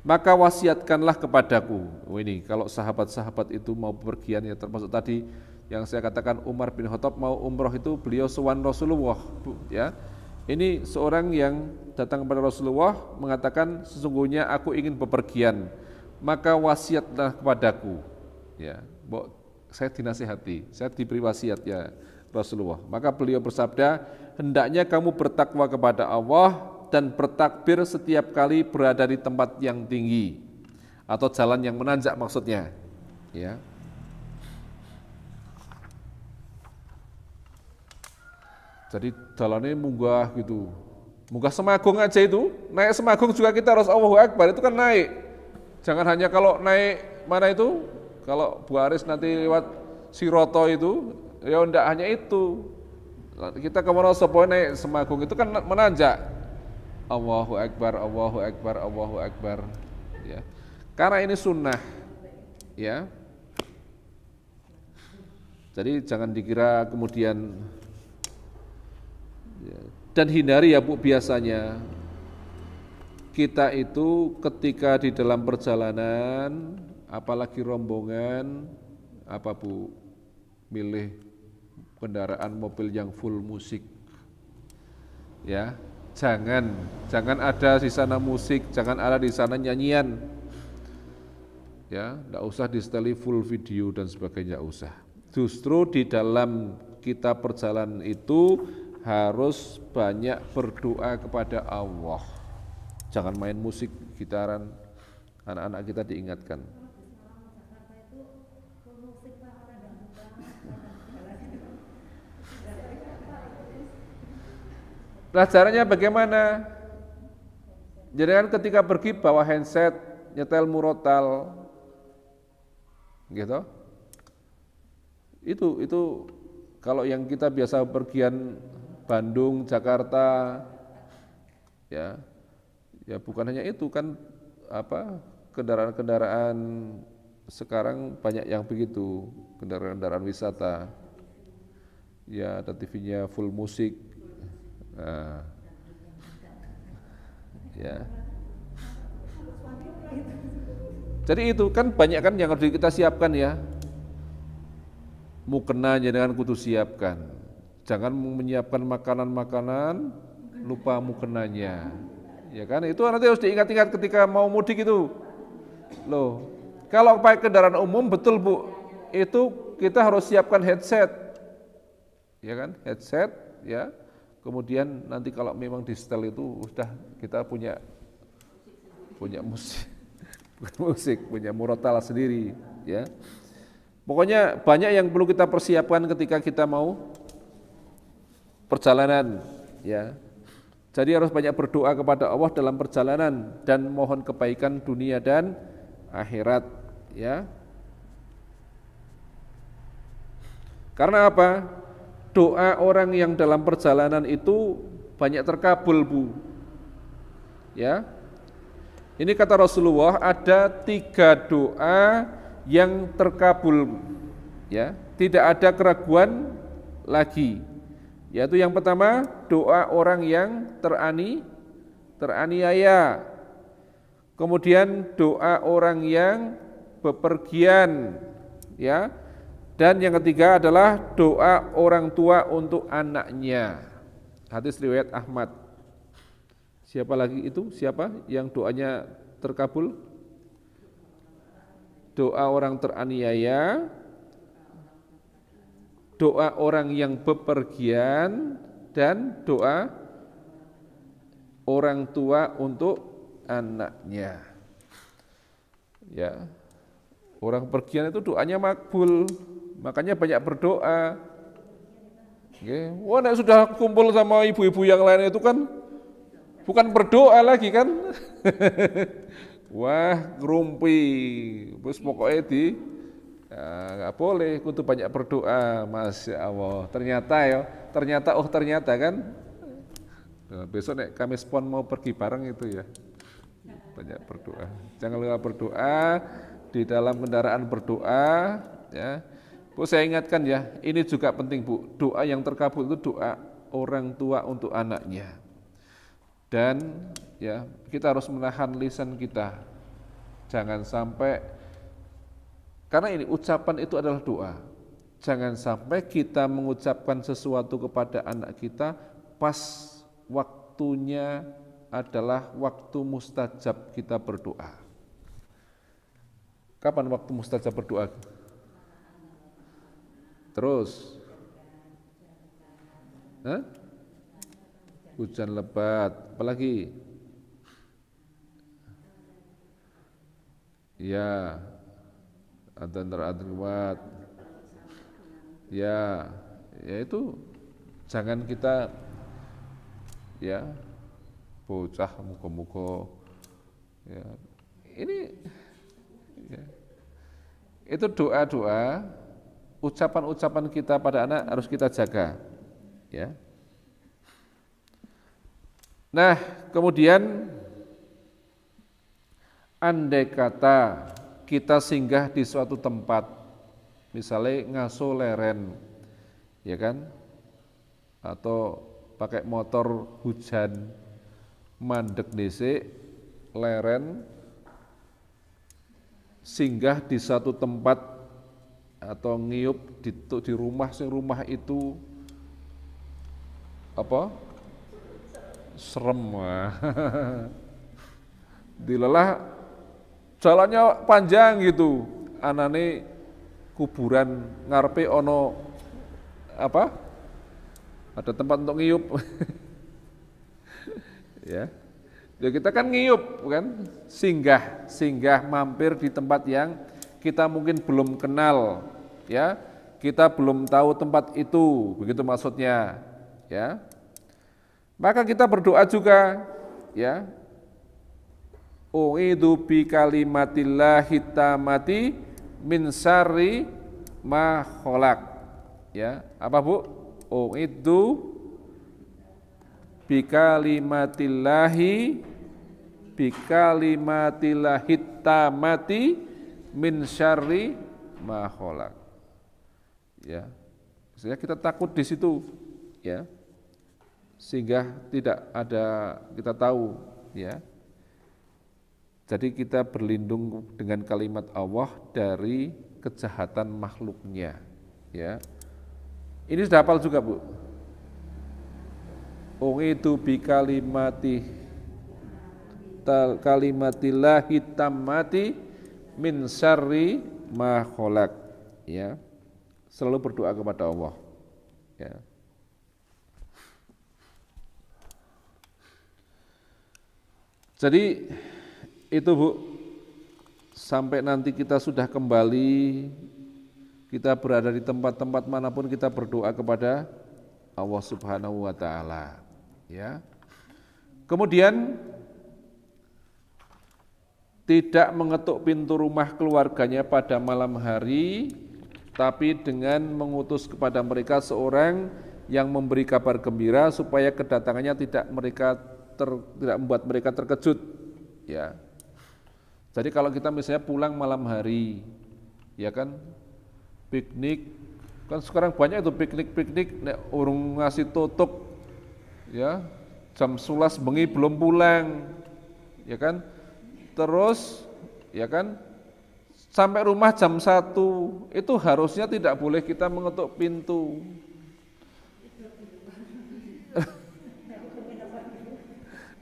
Speaker 1: maka wasiatkanlah kepadaku. Ini kalau sahabat-sahabat itu mau bepergian, ya termasuk tadi yang saya katakan Umar bin Khattab mau umroh itu beliau sowan Rasulullah, ya. Ini seorang yang datang kepada Rasulullah mengatakan sesungguhnya aku ingin bepergian, maka wasiatlah kepadaku. Ya, saya dinasihati, saya diberi wasiat ya Rasulullah. Maka beliau bersabda, hendaknya kamu bertakwa kepada Allah dan bertakbir setiap kali berada di tempat yang tinggi atau jalan yang menanjak maksudnya. Ya. Jadi jalannya munggah gitu, munggah Semagung aja itu, naik Semagung juga kita harus Allahu Akbar, itu kan naik. Jangan hanya kalau naik mana itu, kalau Bu Aris nanti lewat Siroto itu, ya enggak hanya itu. Kita ke Wonosobo naik Semagung itu kan menanjak. Allahu Akbar, Allahu Akbar, Allahu Akbar. Ya. Karena ini sunnah, ya. Jadi jangan dikira kemudian. Dan hindari ya Bu, biasanya kita itu ketika di dalam perjalanan, apalagi rombongan, apa Bu, milih kendaraan mobil yang full musik, ya. Jangan ada di sana musik, jangan ada di sana nyanyian, ya. Tidak usah di setel full video dan sebagainya, usah. Justru di dalam kita perjalanan itu harus banyak berdoa kepada Allah. Jangan main musik, gitaran, anak-anak kita diingatkan. Pelajarannya bagaimana? Jadi kan ketika pergi bawa handset, nyetel murotal, gitu. Itu kalau yang kita biasa pergian Bandung, Jakarta, ya bukan hanya itu kan, apa, kendaraan-kendaraan sekarang banyak yang begitu, kendaraan-kendaraan wisata. Ya, ada TV-nya full musik. Nah, ya. Jadi itu kan banyak kan yang harus kita siapkan ya. Mukenanya dengan kudu siapkan. Jangan menyiapkan makanan-makanan lupa mukenanya. Ya kan? Itu nanti harus diingat-ingat ketika mau mudik itu. Loh, kalau pakai kendaraan umum betul Bu, itu kita harus siapkan headset. Ya kan? Headset ya. Kemudian nanti kalau memang di setel itu sudah kita punya musik, musik, punya murotal sendiri ya. Pokoknya banyak yang perlu kita persiapkan ketika kita mau perjalanan ya. Jadi harus banyak berdoa kepada Allah dalam perjalanan dan mohon kebaikan dunia dan akhirat ya. Karena apa? Doa orang yang dalam perjalanan itu banyak terkabul Bu. Ya. Ini kata Rasulullah ada 3 doa yang terkabul ya, tidak ada keraguan lagi. Yaitu yang pertama doa orang yang teraniaya. Kemudian doa orang yang bepergian ya. Dan yang ketiga adalah doa orang tua untuk anaknya. Hadis riwayat Ahmad. Siapa lagi itu? Siapa yang doanya terkabul? Doa orang teraniaya, doa orang yang bepergian, dan doa orang tua untuk anaknya. Ya, orang pergian itu doanya makbul, makanya banyak berdoa. Wah, nek sudah kumpul sama ibu-ibu yang lain itu kan bukan berdoa lagi kan? Wah, ngerumpi, terus pokoknya nggak boleh, kudu banyak berdoa, Masya Allah. Ternyata kan. Nah, besok nek Kamis Pon mau pergi bareng itu ya, banyak berdoa. Jangan lupa berdoa di dalam kendaraan berdoa, ya. Bu, saya ingatkan ya, ini juga penting Bu. Doa yang terkabul itu doa orang tua untuk anaknya. Dan ya kita harus menahan lisan kita, jangan sampai, karena ini ucapan itu adalah doa, jangan sampai kita mengucapkan sesuatu kepada anak kita pas waktunya adalah waktu mustajab kita berdoa. Kapan waktu mustajab berdoa? Terus hujan lebat, apalagi? Ya, adzan kuat. Ya itu jangan kita ya bocah muka-muka ya. Ini ya, itu doa-doa, ucapan-ucapan kita pada anak harus kita jaga ya. Nah, kemudian andai kata kita singgah di suatu tempat, misalnya ngaso leren, ya kan? Atau pakai motor hujan, mandek dhisik, leren, singgah di suatu tempat atau ngiyup di rumah, sing rumah itu apa? Serem. Dilelah jalannya panjang gitu, anane kuburan ngarepe ono apa? Ada tempat untuk ngiyup. Ya. Ya kita kan ngiyup kan, singgah mampir di tempat yang kita mungkin belum kenal, ya. Kita belum tahu tempat itu, begitu maksudnya, ya. Maka kita berdoa juga, ya. U'idzu bi kalimatillahi tammati min syarri ma khalaq. Ya, apa Bu? U'idzu bi kalimatillahi tammati min syarri ma khalaq. Ya. Misalnya kita takut di situ, ya. Sehingga tidak ada kita tahu, ya. Jadi kita berlindung dengan kalimat Allah dari kejahatan makhluknya, ya. Ini sudah hafal juga, Bu. Itu bi kalimatillahi tammati min syarri ma khalaq, ya. Selalu berdoa kepada Allah, ya. Jadi itu, Bu, sampai nanti kita sudah kembali, kita berada di tempat-tempat manapun, kita berdoa kepada Allah Subhanahu wa taala, ya. Kemudian tidak mengetuk pintu rumah keluarganya pada malam hari, tapi dengan mengutus kepada mereka seorang yang memberi kabar gembira supaya kedatangannya tidak membuat mereka terkejut, ya. Jadi kalau kita misalnya pulang malam hari, ya kan, piknik, kan sekarang banyak itu piknik, urung ngasih tutup, ya, jam 11 bengi belum pulang, ya kan, terus, ya kan, sampai rumah jam 1, itu harusnya tidak boleh kita mengetuk pintu.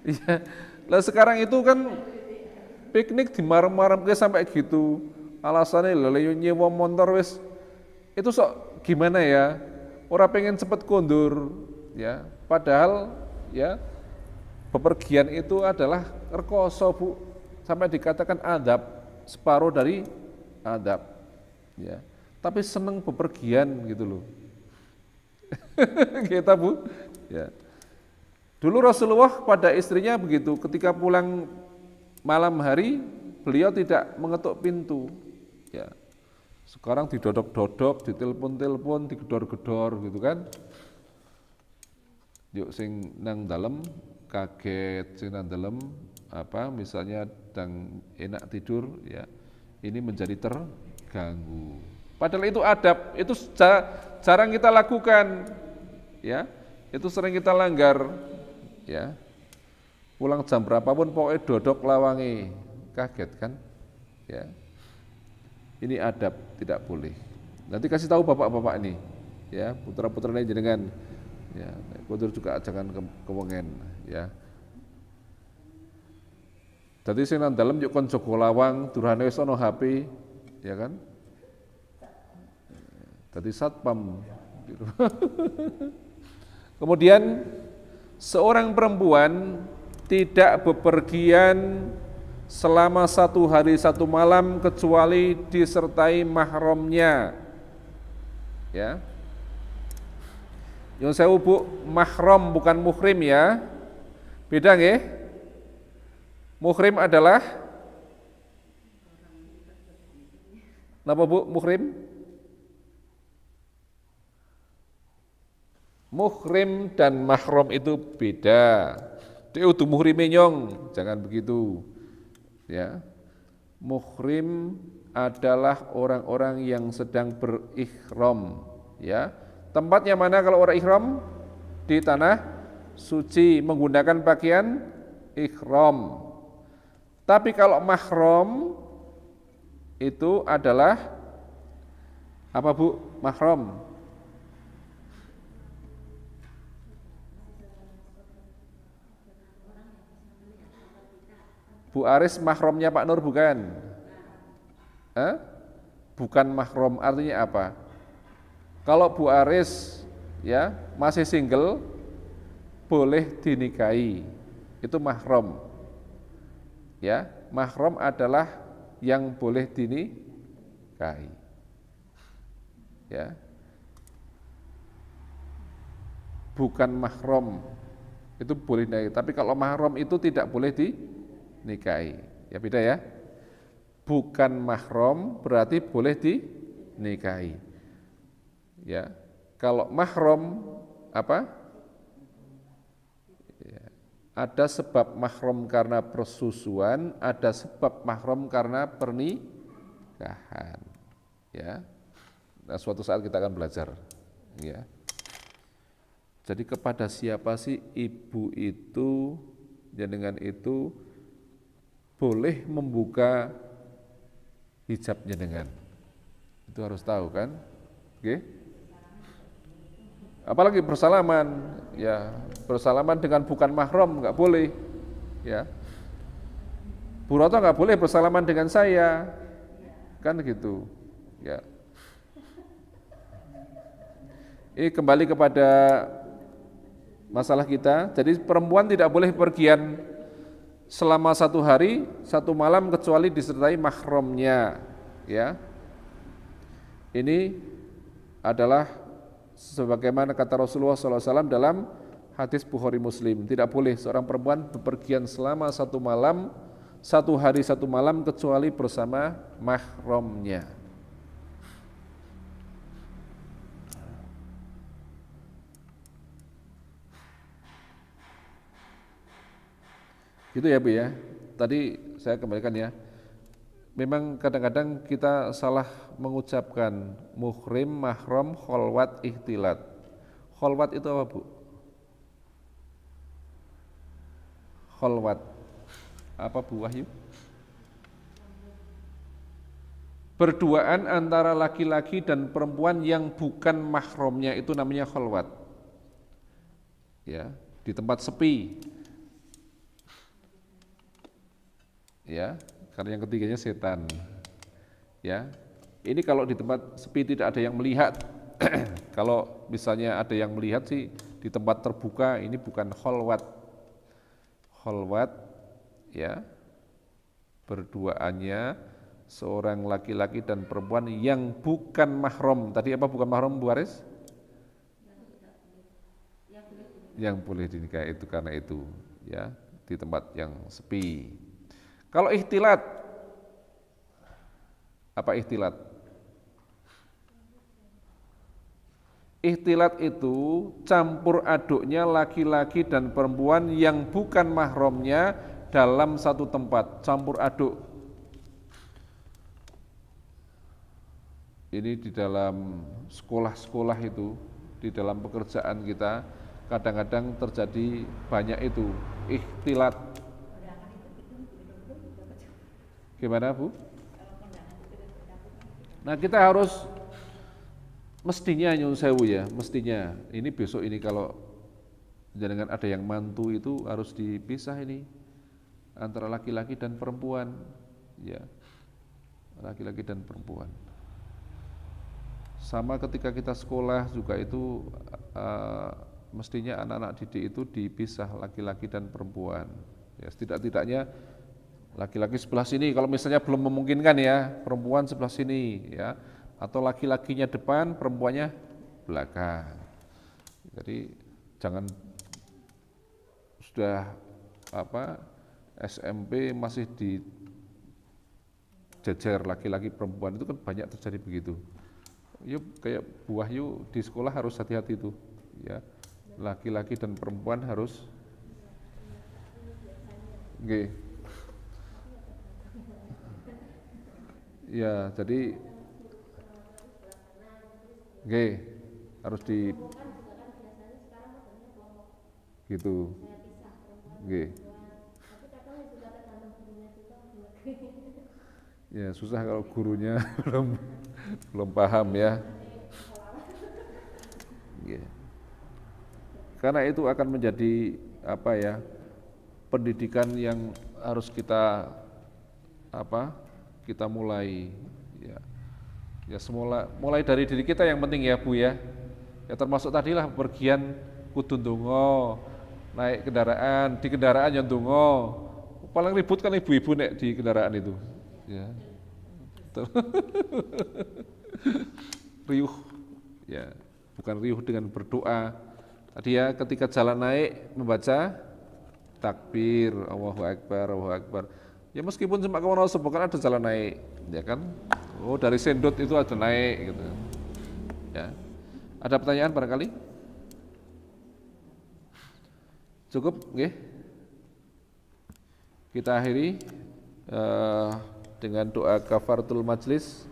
Speaker 1: Ya, lah sekarang itu kan piknik di marem-marem sampai gitu, alasannya lele nyewa motor wis, itu sok gimana ya, orang pengen cepet kondur, ya, padahal ya bepergian itu adalah rekoso, Bu, sampai dikatakan adab, separuh dari adab, ya, tapi seneng bepergian gitu loh. Kita, Bu, ya. Dulu Rasulullah pada istrinya begitu, ketika pulang malam hari beliau tidak mengetuk pintu, ya. Sekarang didodok-dodok, ditelepon-telepon, digedor-gedor gitu kan. Yuk sing nang dalem kaget, sing nang dalem apa misalnya sedang enak tidur, ya, ini menjadi terganggu. Padahal itu adab, itu jarang kita lakukan, ya. Itu sering kita langgar, ya. Pulang jam berapapun pokoknya dodok lawangi, kaget kan, ya. Ini adab, tidak boleh. Nanti kasih tahu bapak-bapak ini, ya, putra-putranya jenengan, ya, kudur juga jangan kewengen, ya. Jadi sing nang dalem yuk kon jaga lawang, durane wis ana HP, ya kan? Jadi satpam. Gitu. Kemudian seorang perempuan tidak bepergian selama 1 hari 1 malam kecuali disertai mahramnya, ya. Yang saya Bu, mahram bukan muhrim, ya. Beda nggih? Muhrim adalah apa, Bu? Muhrim? Muhrim dan mahram itu beda. Itu muhrim nyong, jangan begitu. Ya. Muhrim adalah orang-orang yang sedang berikhram, ya. Tempatnya mana kalau orang ihram? Di tanah suci menggunakan pakaian ihram. Tapi kalau mahram itu adalah apa, Bu? Mahram. Bu Aris mahramnya Pak Nur bukan? Bukan mahram, artinya apa? Kalau Bu Aris, ya, masih single, boleh dinikahi, itu mahram. Ya, mahram adalah yang boleh dinikahi. Ya. Bukan mahram, itu boleh dinikahi, tapi kalau mahram itu tidak boleh dinikahi. Ya beda ya. Bukan mahram berarti boleh dinikahi. Ya. Kalau mahram apa? Ya. Ada sebab mahram karena persusuan, ada sebab mahram karena pernikahan. Ya. Nah, suatu saat kita akan belajar. Ya. Jadi kepada siapa sih ibu itu, jenengan itu boleh membuka hijab jenengan? Itu harus tahu kan? Oke? Apalagi bersalaman, ya bersalaman dengan bukan mahram nggak boleh, ya. Bu Roto nggak boleh bersalaman dengan saya, kan gitu, ya. Ini kembali kepada masalah kita. Jadi perempuan tidak boleh pergian selama 1 hari 1 malam kecuali disertai mahramnya, ya. Ini adalah sebagaimana kata Rasulullah SAW dalam hadis Bukhari Muslim, tidak boleh seorang perempuan bepergian selama 1 malam 1 hari 1 malam kecuali bersama mahramnya. Gitu ya Bu ya. Tadi saya kembalikan ya. Memang kadang-kadang kita salah mengucapkan muhrim, mahram, kholwat, ihtilat. Kholwat itu apa Bu? Kholwat. Apa Bu Wahyu? Berduaan antara laki-laki dan perempuan yang bukan mahramnya itu namanya kholwat. Ya, di tempat sepi. Ya, karena yang ketiganya setan. Ya, ini kalau di tempat sepi tidak ada yang melihat. Kalau misalnya ada yang melihat sih di tempat terbuka, ini bukan kholwat. Kholwat, ya, berduaannya seorang laki-laki dan perempuan yang bukan mahram. Tadi apa bukan mahram Bu Aris? Yang boleh dinikahi itu karena itu, ya, di tempat yang sepi. Kalau ihtilat, apa ihtilat? Ihtilat itu campur aduknya laki-laki dan perempuan yang bukan mahramnya dalam satu tempat, campur aduk. Ini di dalam sekolah-sekolah itu, di dalam pekerjaan kita, kadang-kadang terjadi banyak itu, ihtilat. Gimana Bu? Nah kita harus mestinya nyun sewu ya, mestinya ini besok ini kalau jangan ada yang mantu itu harus dipisah ini antara laki-laki dan perempuan, ya, laki-laki dan perempuan. Sama ketika kita sekolah juga itu mestinya anak-anak didik itu dipisah laki-laki dan perempuan. Ya setidak-tidaknya laki-laki sebelah sini kalau misalnya belum memungkinkan ya, perempuan sebelah sini ya, atau laki-lakinya depan, perempuannya belakang. Jadi jangan sudah SMP masih di jejer laki-laki perempuan, itu kan banyak terjadi begitu. Yuk kayak Bu Wahyu di sekolah harus hati-hati itu ya, laki-laki dan perempuan harus ya, jadi harus di gitu. Ya susah kalau gurunya belum paham ya. Karena itu akan menjadi pendidikan yang harus kita kita mulai ya semula mulai dari diri kita yang penting ya Bu ya. Ya termasuk tadilah pergian kudu ndonga, naik kendaraan, di kendaraan yang ndonga. Paling ribut kan ibu-ibu nek di kendaraan itu. Ya. Riuh ya, bukan riuh dengan berdoa. Tadi ya ketika jalan naik membaca takbir, Allahu Akbar, Allahu Akbar. Ya meskipun cuma ke Wonosobo kan ada jalan naik, ya kan? Oh dari Sendot itu ada naik gitu. Ya. Ada pertanyaan barangkali? Cukup, nggih? Kita akhiri dengan doa kafaratul majlis.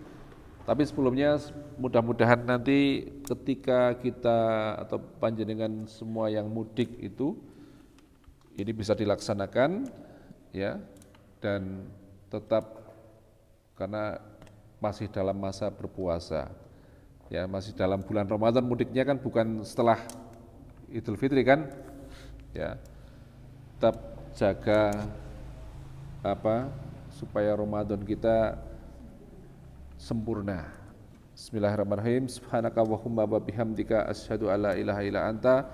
Speaker 1: Tapi sebelumnya mudah-mudahan nanti ketika kita atau panjenengan semua yang mudik itu ini bisa dilaksanakan ya, dan tetap karena masih dalam masa berpuasa ya, masih dalam bulan Ramadan. Mudiknya kan bukan setelah Idul Fitri kan ya, tetap jaga supaya Ramadan kita sempurna. Bismillahirrahmanirrahim. Subhanakallahumma wa bihamdika asyhadu alla ilaha illa anta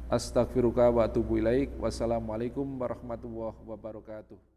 Speaker 1: astaghfiruka wa atubu ilaik. Wassalamualaikum warahmatullahi wabarakatuh.